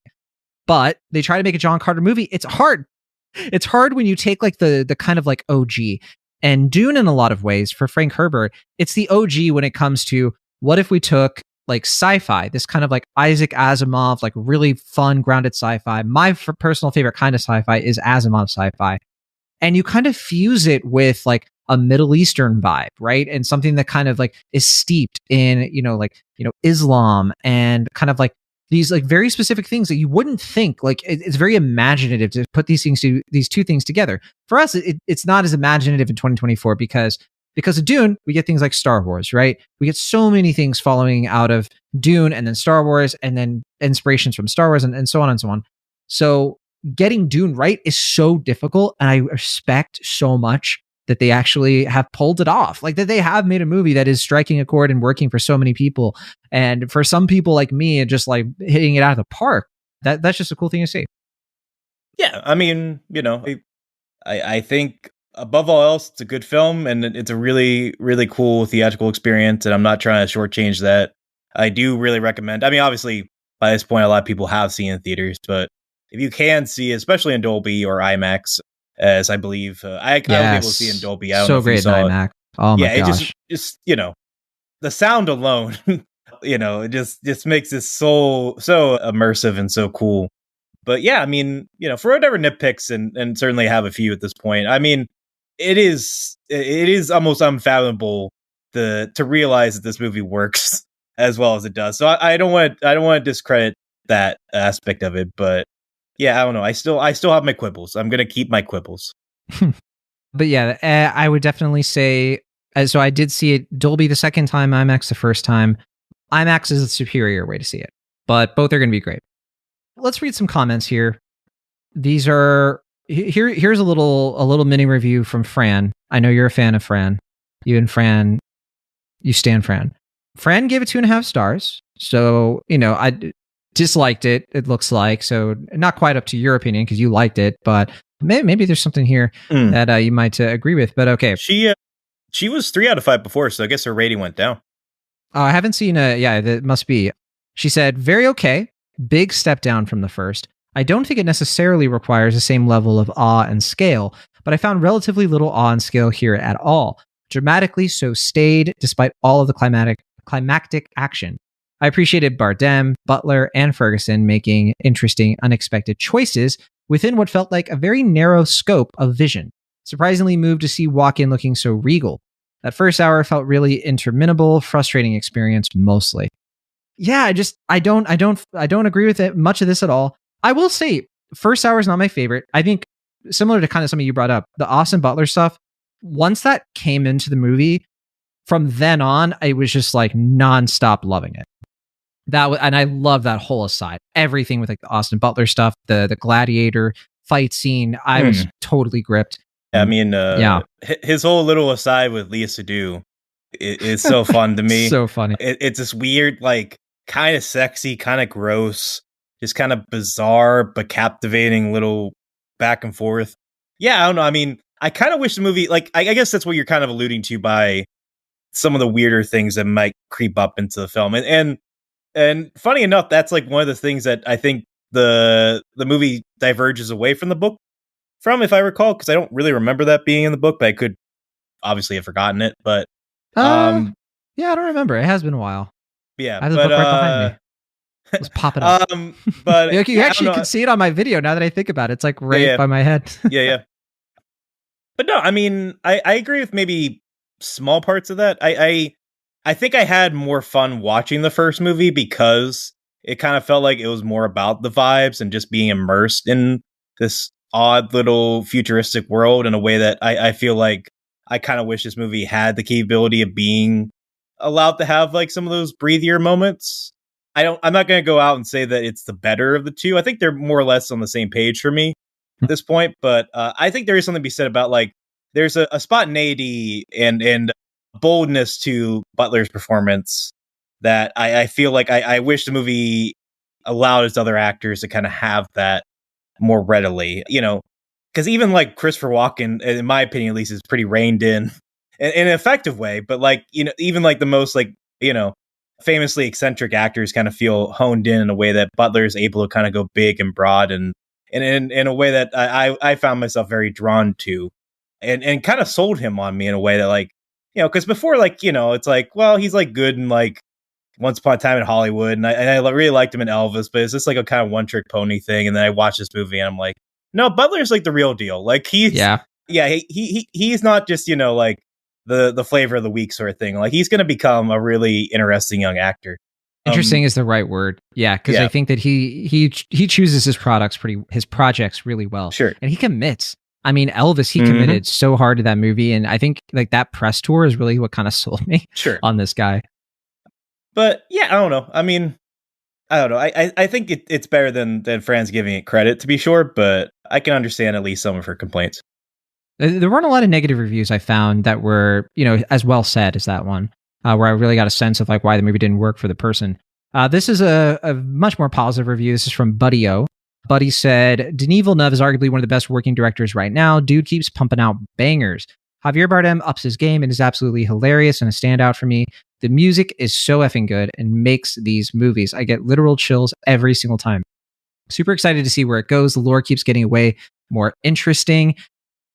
But they try to make a John Carter movie. It's hard. It's hard when you take like the kind of like OG. And Dune, in a lot of ways, for Frank Herbert, it's the OG when it comes to what if we took like sci-fi, this kind of like Isaac Asimov, like really fun, grounded sci-fi. My personal favorite kind of sci-fi is Asimov sci-fi. And you kind of fuse it with like a Middle Eastern vibe, right? And something that kind of like is steeped in, you know, Islam and kind of like these like very specific things that you wouldn't think. Like it's very imaginative to put these two things together. For us, it's not as imaginative in 2024 because of Dune, we get things like Star Wars, right? We get so many things following out of Dune and then Star Wars and then inspirations from Star Wars and so on and so on. So getting Dune right is so difficult, and I respect so much that they actually have pulled it off. Like that they have made a movie that is striking a chord and working for so many people. And for some people like me, just like hitting it out of the park, that's just a cool thing to see. Yeah, I mean, you know, I think above all else, it's a good film, and it's a really, really cool theatrical experience, and I'm not trying to shortchange that. I do really recommend. I mean, obviously, by this point, a lot of people have seen it in theaters, but if you can see it, especially in Dolby or IMAX, as I believe, I was able to see in Dolby. I don't know if you saw in IMAX. Oh my gosh. It just, you know, the sound alone, you know, it just makes it so immersive and so cool. But yeah, I mean, you know, for whatever nitpicks, and certainly have a few at this point. I mean, it is almost unfathomable to realize that this movie works as well as it does. So I don't want to discredit that aspect of it, but yeah, I don't know. I still have my quibbles. I'm gonna keep my quibbles. But yeah, I would definitely say. So I did see it Dolby the second time, IMAX the first time. IMAX is the superior way to see it, but both are going to be great. Let's read some comments here. These are here's a little mini review from Fran. I know you're a fan of Fran. You and Fran, you stand Fran. Fran gave it 2.5 stars. So, you know, I disliked it, it looks like. So not quite up to your opinion because you liked it, but maybe there's something here that you might agree with. But okay. She was 3 out of 5 before, so I guess her rating went down. I haven't seen yeah, that must be. She said, very okay. Big step down from the first. I don't think it necessarily requires the same level of awe and scale, but I found relatively little awe and scale here at all. Dramatically so staid, despite all of the climactic action. I appreciated Bardem, Butler, and Ferguson making interesting, unexpected choices within what felt like a very narrow scope of vision. Surprisingly moved to see Walken looking so regal. That first hour felt really interminable, frustrating experience mostly. Yeah, I don't agree with it, much of this at all. I will say, first hour is not my favorite. I think similar to kind of something you brought up, the Austin Butler stuff. Once that came into the movie, from then on, I was just like nonstop loving it. And I love that whole aside. Everything with like the Austin Butler stuff, the gladiator fight scene, I was totally gripped. I mean, his whole little aside with Léa Seydoux is so fun to me. So funny. It's this weird, like, kind of sexy, kind of gross, just kind of bizarre but captivating little back and forth. Yeah, I don't know. I mean, I kind of wish the movie, like, I guess that's what you're kind of alluding to by some of the weirder things that might creep up into the film. And And funny enough, that's like one of the things that I think the movie diverges away from the book from, if I recall, because I don't really remember that being in the book, but I could obviously have forgotten it. But yeah, I don't remember. It has been a while. Yeah, I have the book right behind me. Let's pop it up. But you actually can see it on my video now that I think about it. It's like right by my head. Yeah. But no, I mean, I agree with maybe small parts of that. I think I had more fun watching the first movie because it kind of felt like it was more about the vibes and just being immersed in this odd little futuristic world in a way that I feel like I kind of wish this movie had the capability of being allowed to have like some of those breathier moments. I'm not going to go out and say that it's the better of the two. I think they're more or less on the same page for me at this point. But I think there is something to be said about like there's a spontaneity and boldness to Butler's performance that I feel like I wish the movie allowed its other actors to kind of have that more readily, you know, because even like Christopher Walken, in my opinion, at least, is pretty reined in an effective way. But like, you know, even like the most like, you know, famously eccentric actors kind of feel honed in a way that Butler is able to kind of go big and broad and in a way that I found myself very drawn to and kind of sold him on me in a way that like, you know, because before, like, you know, it's like, well, he's like good in like Once Upon a Time in Hollywood, and I really liked him in Elvis, but it's just like a kind of one trick pony thing. And then I watched this movie and I'm like, no, Butler's like the real deal. Like he's he's not just, you know, like the flavor of the week sort of thing. Like he's going to become a really interesting young actor. Interesting is the right word. Yeah, because I think that he chooses his projects really well. Sure, and he commits. I mean, Elvis, he committed so hard to that movie, and I think like that press tour is really what kind of sold me on this guy. But yeah, I don't know. I mean, I don't know. I think it's better than Fran's giving it credit, to be sure, but I can understand at least some of her complaints. There weren't a lot of negative reviews I found that were, you know, as well said as that one, where I really got a sense of like why the movie didn't work for the person. This is a much more positive review. This is from Buddy O. Buddy said, Denis Villeneuve is arguably one of the best working directors right now. Dude keeps pumping out bangers. Javier Bardem ups his game and is absolutely hilarious and a standout for me. The music is so effing good and makes these movies. I get literal chills every single time. Super excited to see where it goes. The lore keeps getting way more interesting.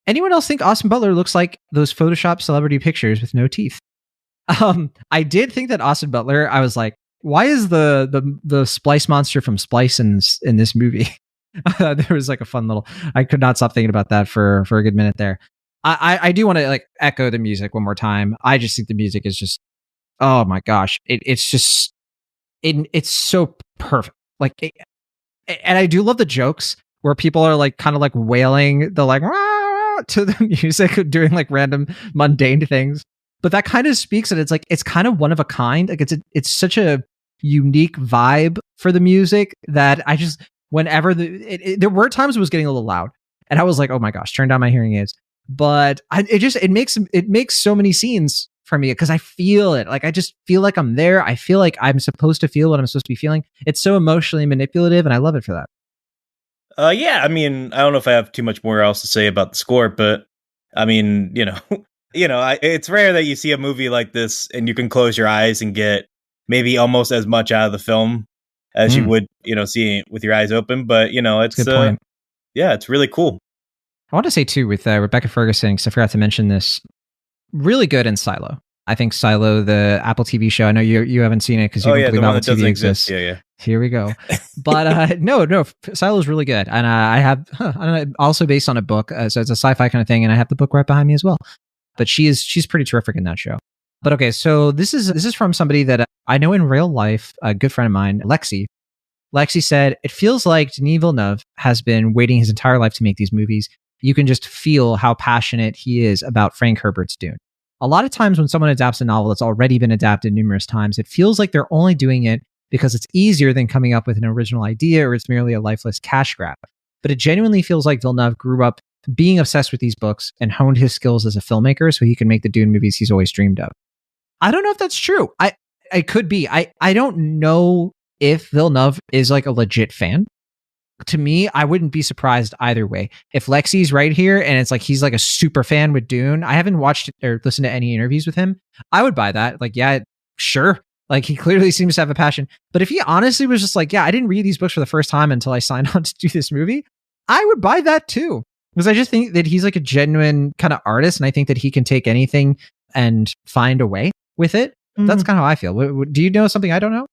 Anyone else think Austin Butler looks like those Photoshop celebrity pictures with no teeth? I did think that Austin Butler, I was like, why is the Splice monster from Splice in this movie? There was like a fun little, I could not stop thinking about that for a good minute there. I do want to like echo the music one more time. I just think the music is just, oh my gosh. It's just, it's so perfect. Like, and I do love the jokes where people are like kind of like wailing the like to the music, doing like random mundane things. But that kind of speaks that it's like, it's kind of one of a kind. Like it's such a unique vibe for the music that I just, whenever there were times it was getting a little loud and I was like, oh my gosh, turn down my hearing aids. But it makes so many scenes for me because I feel it. Like I just feel like I'm there. I feel like I'm supposed to feel what I'm supposed to be feeling. It's so emotionally manipulative and I love it for that. Yeah, I mean, I don't know if I have too much more else to say about the score, but I mean, you know, it's rare that you see a movie like this and you can close your eyes and get maybe almost as much out of the film as you would, you know, seeing it with your eyes open. But, you know, it's, good point. Yeah, it's really cool. I want to say too, with Rebecca Ferguson, because I forgot to mention this, really good in Silo. I think Silo, the Apple TV show, I know you haven't seen it because you don't believe Apple TV exists. Yeah. Here we go. But no, Silo is really good. And I have, I don't know, also based on a book. So it's a sci-fi kind of thing. And I have the book right behind me as well. But she's pretty terrific in that show. But okay, so this is from somebody that I know in real life, a good friend of mine, Lexi. Lexi said, it feels like Denis Villeneuve has been waiting his entire life to make these movies. You can just feel how passionate he is about Frank Herbert's Dune. A lot of times when someone adapts a novel that's already been adapted numerous times, it feels like they're only doing it because it's easier than coming up with an original idea or it's merely a lifeless cash grab. But it genuinely feels like Villeneuve grew up being obsessed with these books and honed his skills as a filmmaker so he can make the Dune movies he's always dreamed of. I don't know if that's true. I could be. I don't know if Villeneuve is like a legit fan. To me, I wouldn't be surprised either way. If Lexi's right here and it's like he's like a super fan with Dune, I haven't watched or listened to any interviews with him. I would buy that. Like, yeah, sure. Like, he clearly seems to have a passion. But if he honestly was just like, yeah, I didn't read these books for the first time until I signed on to do this movie, I would buy that too. Because I just think that he's like a genuine kind of artist. And I think that he can take anything and find a way with it. That's kind of how I feel. Do you know something I don't know?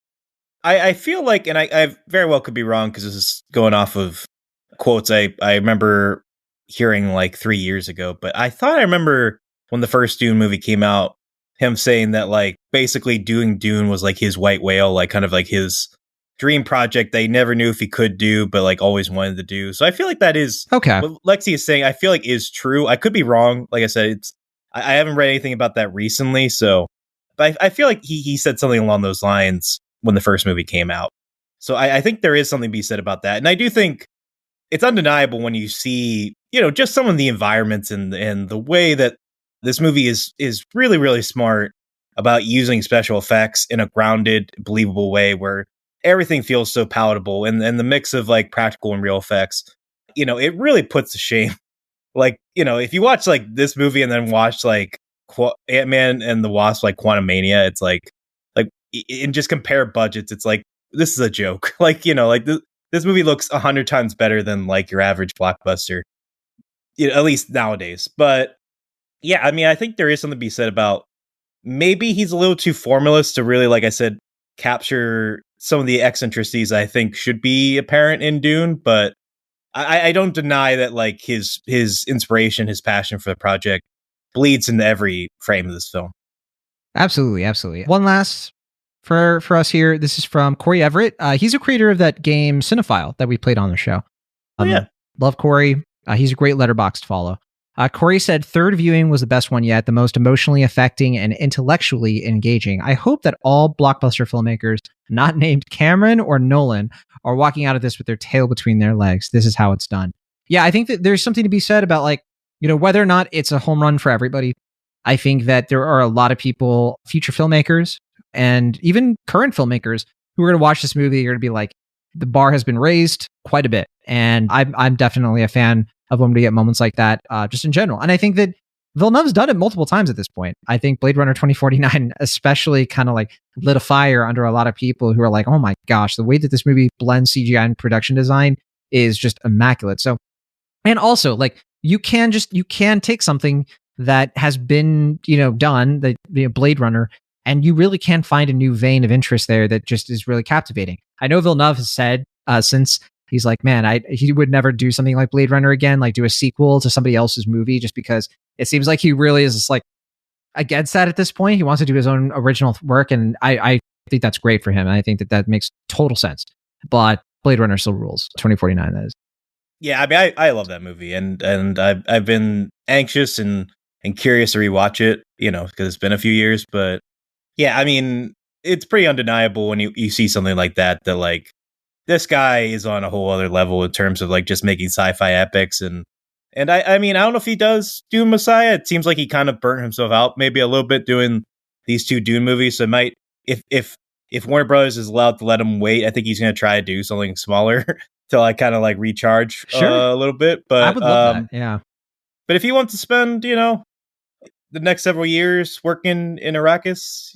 I feel like, and I very well could be wrong because this is going off of quotes I remember hearing like 3 years ago, but I thought I remember when the first Dune movie came out, him saying that like basically doing Dune was like his white whale, like kind of like his dream project that he never knew if he could do, but like always wanted to do. So I feel like that is okay. What Lexi is saying, I feel like is true. I could be wrong. Like I said, I haven't read anything about that recently. So, but I feel like he said something along those lines when the first movie came out. So I think there is something to be said about that. And I do think it's undeniable when you see, just some of the environments and the way that this movie is really, really smart about using special effects in a grounded, believable way where everything feels so palatable. And the mix of like practical and real effects, it really puts to shame. Like, if you watch like this movie and then watch like Ant-Man and the Wasp, like Quantumania, it's like, and just compare budgets, it's like, this is a joke. Like, this movie looks 100 times better than like your average blockbuster, at least nowadays. But yeah, I mean, I think there is something to be said about maybe he's a little too formalist to really, like I said, capture some of the eccentricities I think should be apparent in Dune. But I don't deny that like his inspiration, his passion for the project bleeds into every frame of this film. Absolutely. Absolutely. One last for us here. This is from Corey Everett. He's a creator of that game Cinephile that we played on the show. Yeah. Love Corey. He's a great Letterboxd follow. Corey said, third viewing was the best one yet, the most emotionally affecting and intellectually engaging. I hope that all blockbuster filmmakers, not named Cameron or Nolan, are walking out of this with their tail between their legs. This is how it's done. Yeah, I think that there's something to be said about like, whether or not it's a home run for everybody. I think that there are a lot of people, future filmmakers and even current filmmakers, who are going to watch this movie. You're going to be like, the bar has been raised quite a bit. And I'm definitely a fan of when we get moments like that, just in general. And I think that Villeneuve's done it multiple times at this point. I think Blade Runner 2049 especially kind of like lit a fire under a lot of people who are like, oh my gosh, the way that this movie blends CGI and production design is just immaculate. So, and also like you can take something that has been, done, the Blade Runner, and you really can find a new vein of interest there that just is really captivating. I know Villeneuve has said since he's like, man, he would never do something like Blade Runner again, like do a sequel to somebody else's movie, just because it seems like he really is just like against that at this point. He wants to do his own original work, and I think that's great for him. And I think that makes total sense. But Blade Runner still rules. 2049, that is. Yeah, I mean, I love that movie, and I've been anxious and curious to rewatch it, because it's been a few years. But yeah, I mean, it's pretty undeniable when you see something like that like, this guy is on a whole other level in terms of like just making sci-fi epics. And I mean, I don't know if he does Dune Messiah. It seems like he kind of burnt himself out maybe a little bit doing these two Dune movies. So it might, if Warner Brothers is allowed to let him wait, I think he's going to try to do something smaller to like kind of like recharge a little bit. But I would love that. Yeah. But if he wants to spend, the next several years working in Arrakis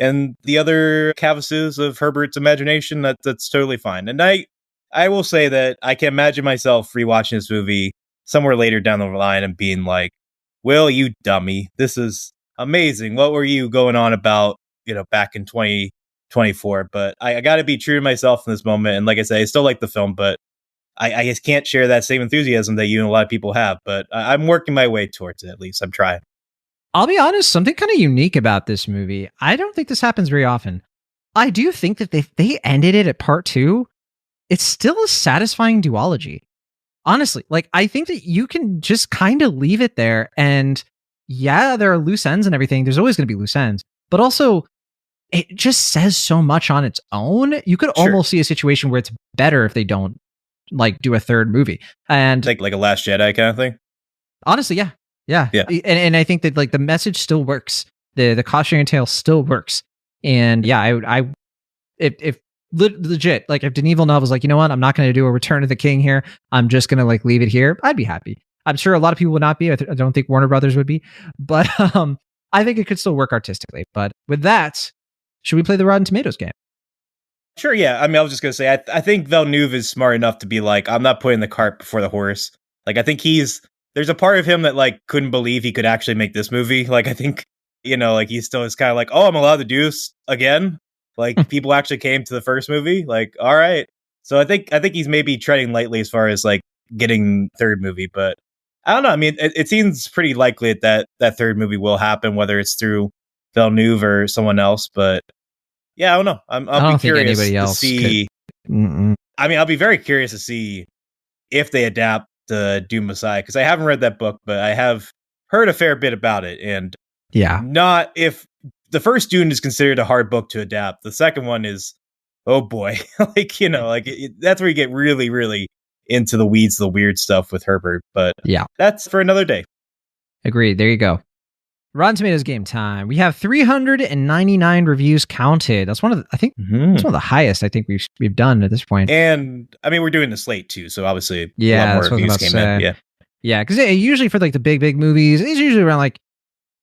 and the other canvases of Herbert's imagination, that's totally fine. And I will say that I can imagine myself rewatching this movie somewhere later down the line and being like, Will, you dummy, this is amazing. What were you going on about, back in 2024? But I got to be true to myself in this moment. And like I say, I still like the film, but I just can't share that same enthusiasm that you and a lot of people have. But I'm working my way towards it, at least. I'm trying. I'll be honest, something kind of unique about this movie. I don't think this happens very often. I do think that they ended it at part 2. It's still a satisfying duology. Honestly, like I think that you can just kind of leave it there. And yeah, there are loose ends and everything. There's always going to be loose ends. But also, it just says so much on its own. You could almost see a situation where it's better if they don't like do a third movie. And like a Last Jedi kind of thing. Honestly, yeah. Yeah. And I think that like the message still works. The cautionary tale still works. And yeah, if legit, like if Denis Villeneuve was like, you know what, I'm not going to do a Return of the King here. I'm just going to like leave it here. I'd be happy. I'm sure a lot of people would not be. I don't think Warner Brothers would be, but I think it could still work artistically. But with that, should we play the Rotten Tomatoes game? Sure, yeah. I mean, I was just going to say, I think Villeneuve is smart enough to be like, I'm not putting the cart before the horse. Like, I think there's a part of him that, like, couldn't believe he could actually make this movie. Like, I think, like, he still is kind of like, oh, I'm allowed to do this again? Like, people actually came to the first movie? Like, all right. So I think he's maybe treading lightly as far as, like, getting third movie. But I don't know. I mean, it seems pretty likely that third movie will happen, whether it's through Villeneuve or someone else. But yeah, I don't know. I'll be curious to see. I mean, I'll be very curious to see if they adapt the Dune Messiah, because I haven't read that book, but I have heard a fair bit about it. And not if the first Dune is considered a hard book to adapt. The second one is, oh boy, like, that's where you get really, really into the weeds, the weird stuff with Herbert. But that's for another day. Agreed. There you go. Rotten Tomatoes game time. We have 399 reviews counted. That's one of the highest I think we've done at this point. And I mean, we're doing the slate too, so obviously a lot more reviews came in. Yeah, because usually for like the big movies, it's usually around like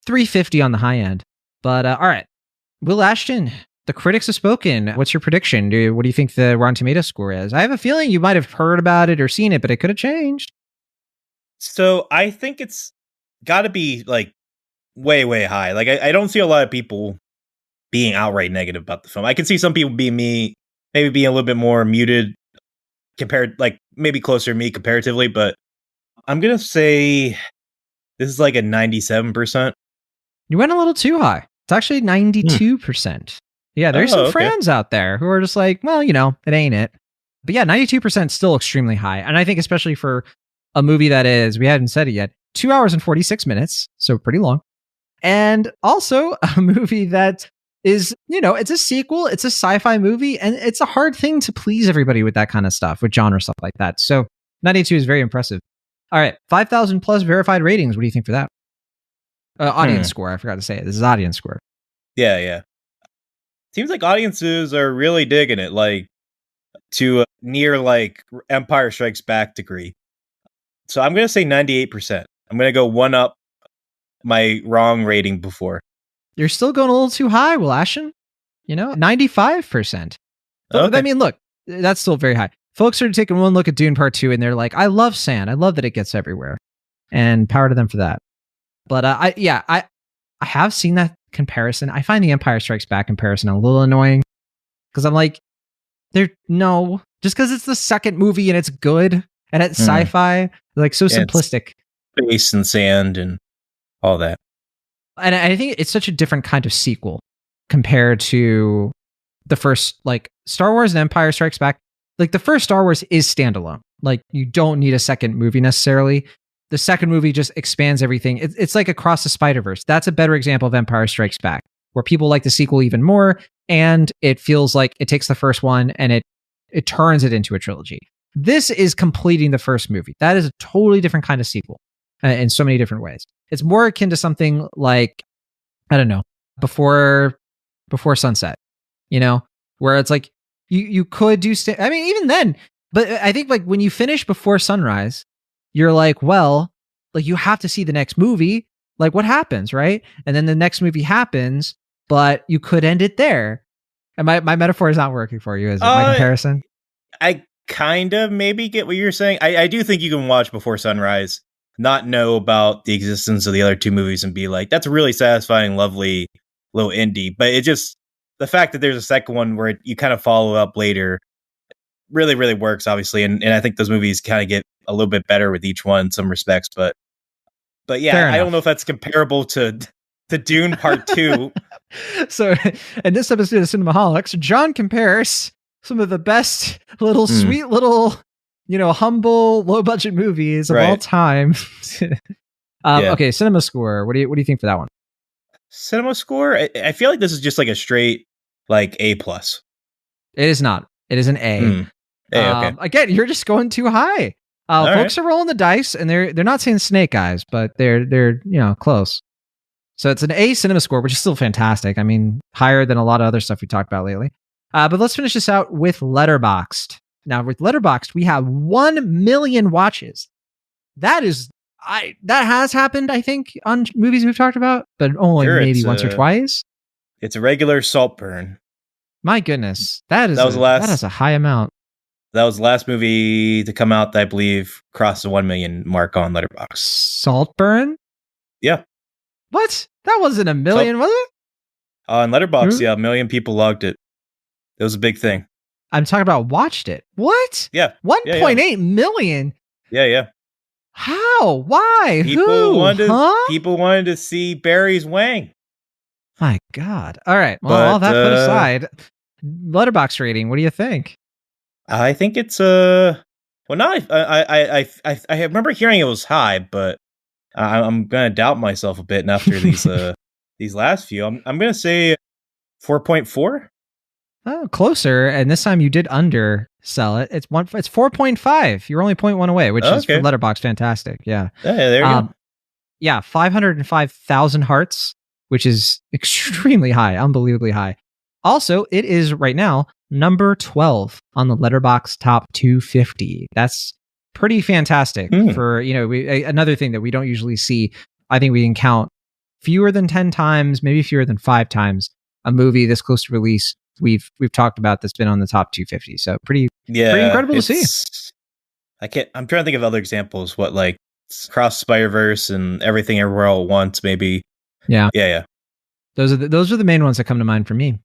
350 on the high end. But all right, Will Ashton, the critics have spoken. What's your prediction? What do you think the Rotten Tomatoes score is? I have a feeling you might have heard about it or seen it, but it could have changed. So I think it's got to be like way high. Like I don't see a lot of people being outright negative about the film. I can see some people maybe being a little bit more muted compared, like maybe closer to me comparatively, but I'm gonna say this is like a 97%. You went a little too high. It's actually 92%. Yeah, there's some fans out there who are just like, well, it ain't it. But yeah, 92% still extremely high. And I think especially for a movie that is, we haven't said it yet, 2 hours and 46 minutes, so pretty long. And also a movie that is, it's a sequel, it's a sci-fi movie, and it's a hard thing to please everybody with that kind of stuff, with genre stuff like that. So 92 is very impressive. All right, 5,000 plus verified ratings. What do you think for that? Audience score, I forgot to say it. This is audience score. Yeah. Seems like audiences are really digging it, like to near like Empire Strikes Back degree. So I'm going to say 98%. I'm going to go one up my wrong rating before. You're still going a little too high, Will Ashton. 95%. Okay. I mean, look, that's still very high. Folks are taking one look at Dune Part 2 and they're like, I love sand. I love that it gets everywhere. And power to them for that. But I have seen that comparison. I find the Empire Strikes Back comparison a little annoying because I'm like, just because it's the second movie and it's good and it's sci-fi, like so simplistic. Space and sand and all that. And I think it's such a different kind of sequel compared to the first, like Star Wars and Empire Strikes Back. Like the first Star Wars is standalone. Like you don't need a second movie necessarily. The second movie just expands everything. It's like Across the Spider-Verse. That's a better example of Empire Strikes Back, where people like the sequel even more, and it feels like it takes the first one and it turns it into a trilogy. This is completing the first movie. That is a totally different kind of sequel in so many different ways. It's more akin to something like, I don't know, Before Sunset, where it's like you could do. I mean, even then, but I think like when you finish Before Sunrise, you're like, well, like you have to see the next movie. Like what happens, right? And then the next movie happens, but you could end it there. And my metaphor is not working for you, is it? My comparison? I kind of maybe get what you're saying. I do think you can watch Before Sunrise, not know about the existence of the other two movies and be like, that's a really satisfying, lovely little indie. But it just, the fact that there's a second one where you kind of follow up later really, really works, obviously. And I think those movies kind of get a little bit better with each one in some respects. But yeah, I don't know if that's comparable to Dune Part 2. So in this episode of Cinemaholics, John compares some of the best little sweet little, humble, low budget movies of all time. Okay, cinema score. What do you think for that one? Cinema score? I feel like this is just like a straight like A+. It is not. It is an A. Okay. Again, you're just going too high. Folks are rolling the dice, and they're not saying snake eyes, but they're close. So it's an A cinema score, which is still fantastic. I mean, higher than a lot of other stuff we talked about lately. But let's finish this out with Letterboxd. Now, with Letterboxd, we have 1 million watches. That has happened, I think, on movies we've talked about, but only maybe once or twice. It's a regular Saltburn. My goodness, that is a high amount. That was the last movie to come out that I believe crossed the 1 million mark on Letterboxd. Saltburn? Yeah. What? That wasn't a million, was it? On Letterboxd, yeah, 1 million people logged it. It was a big thing. I'm talking about watched it. What? Yeah. 1.8 million? Yeah. How? Why? People wanted to see Barry's Wang. My God. All right. Well, all that put aside, Letterboxd rating, what do you think? I think it's I remember hearing it was high, but I'm gonna doubt myself a bit after these last few. I'm gonna say 4.4. Oh, closer. And this time you did undersell it. It's 4.5. You're only 0.1 away, which is for Letterboxd fantastic. Yeah. There you go. Yeah, 505,000 hearts, which is extremely high, unbelievably high. Also, it is right now number 12 on the Letterboxd Top 250. That's pretty fantastic for, another thing that we don't usually see. I think we can count fewer than 10 times, maybe fewer than 5 times a movie this close to release we've talked about that's been on the top 250. So pretty incredible to see. I'm trying to think of other examples. What, like Cross Spider-Verse and Everything Everywhere All at Once, maybe. Yeah. Those are the main ones that come to mind for me.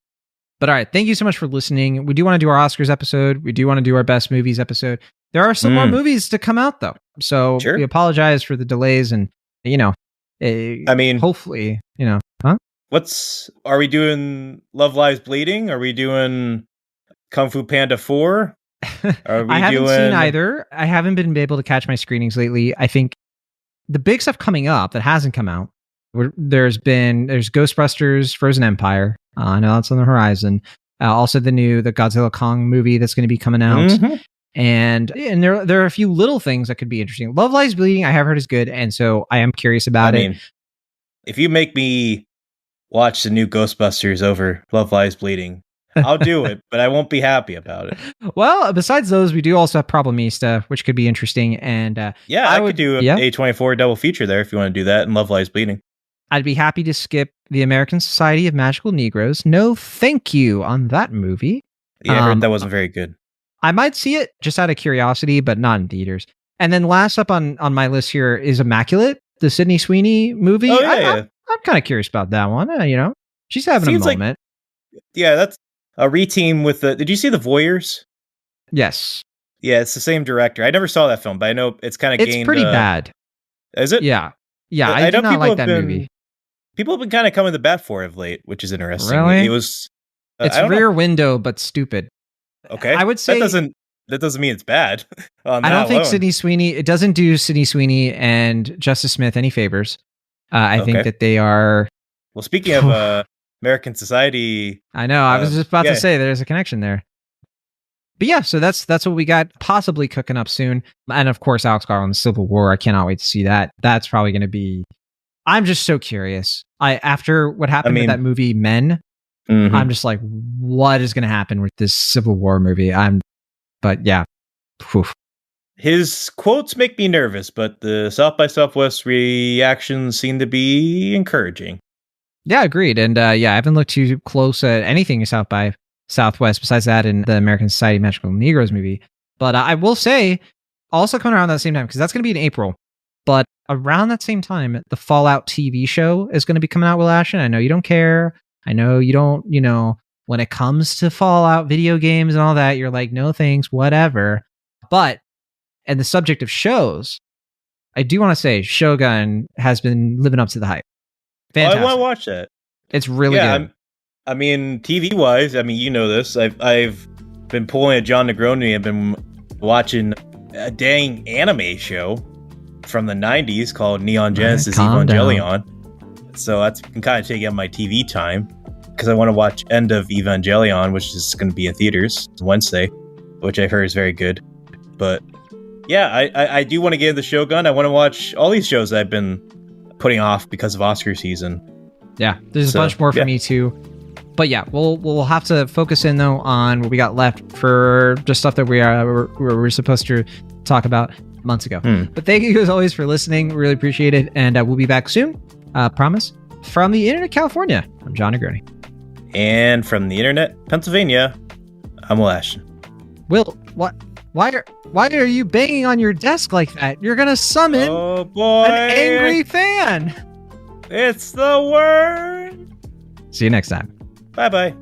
But all right, thank you so much for listening. We do want to do our Oscars episode. We do want to do our best movies episode. There are some more movies to come out though. So we apologize for the delays and, hopefully, huh? Are we doing Love Lies Bleeding? Are we doing Kung Fu Panda 4? I haven't seen either. I haven't been able to catch my screenings lately. I think the big stuff coming up that hasn't come out, there's Ghostbusters Frozen Empire. I know that's on the horizon. Also the Godzilla Kong movie that's going to be coming out. Mm-hmm. And there are a few little things that could be interesting. Love Lies Bleeding, I have heard is good. And so I am curious about it. If you make me watch the new Ghostbusters over Love Lies Bleeding, I'll do it, but I won't be happy about it. Well, besides those, we do also have Problemista, which could be interesting. And I could do a A24 double feature there if you want to do that, and Love Lies Bleeding. I'd be happy to skip the American Society of Magical Negroes. No, thank you on that movie. Yeah, I heard that wasn't very good. I might see it just out of curiosity, but not in theaters. And then last up on my list here is Immaculate, the Sydney Sweeney movie. Oh, yeah, I'm kind of curious about that one. She's having a moment. That's a reteam with did you see The Voyeurs? Yes. Yeah, it's the same director. I never saw that film, but I know it's kind of gained... It's pretty bad. Is it? Yeah. Yeah, I do not like that movie. People have been kind of coming to bat for it of late, which is interesting. Really? It was... it's Rear Window, but stupid. Okay. I would say... That doesn't mean it's bad. I don't think Sydney Sweeney... It doesn't do Sydney Sweeney and Justice Smith any favors. I think that they are... Well, speaking of American Society... I know. I was just about to say there's a connection there. But yeah, so that's what we got possibly cooking up soon. And of course, Alex Garland's Civil War. I cannot wait to see that. That's probably going to be... I'm just so curious. After what happened with that movie, Men, I'm just like, what is going to happen with this Civil War movie? But yeah. Oof. His quotes make me nervous, but the South by Southwest reactions seem to be encouraging. Yeah, agreed. And I haven't looked too close at anything South by Southwest besides that in the American Society of Magical Negroes movie. But I will say, also coming around that same time, because that's going to be in April, but around that same time, the Fallout TV show is going to be coming out, Will Ashton. I know you don't care. I know you don't, when it comes to Fallout video games and all that, you're like, no thanks, whatever. But, and the subject of shows, I do want to say Shogun has been living up to the hype. Fantastic. I want to watch that. It's really good. TV wise, you know this. I've been pulling a John Negroni. I've been watching a dang anime show from the 90s called Neon Genesis Evangelion. So that's been kind of taking up my TV time because I want to watch End of Evangelion, which is going to be in theaters Wednesday, which I've heard is very good. But yeah, I do want to get into Shogun. I want to watch all these shows that I've been putting off because of Oscar season. Yeah, there's a bunch more for me too. But yeah, we'll have to focus in though on what we got left for just stuff that we're supposed to talk about months ago. But thank you as always for listening. Really appreciate it. And we'll be back soon. Promise. From the Internet California, I'm John Negroni. And from the internet, Pennsylvania, I'm Will Ashton. Will, what? Why are you banging on your desk like that? You're gonna summon an angry fan. It's the word. See you next time. Bye-bye.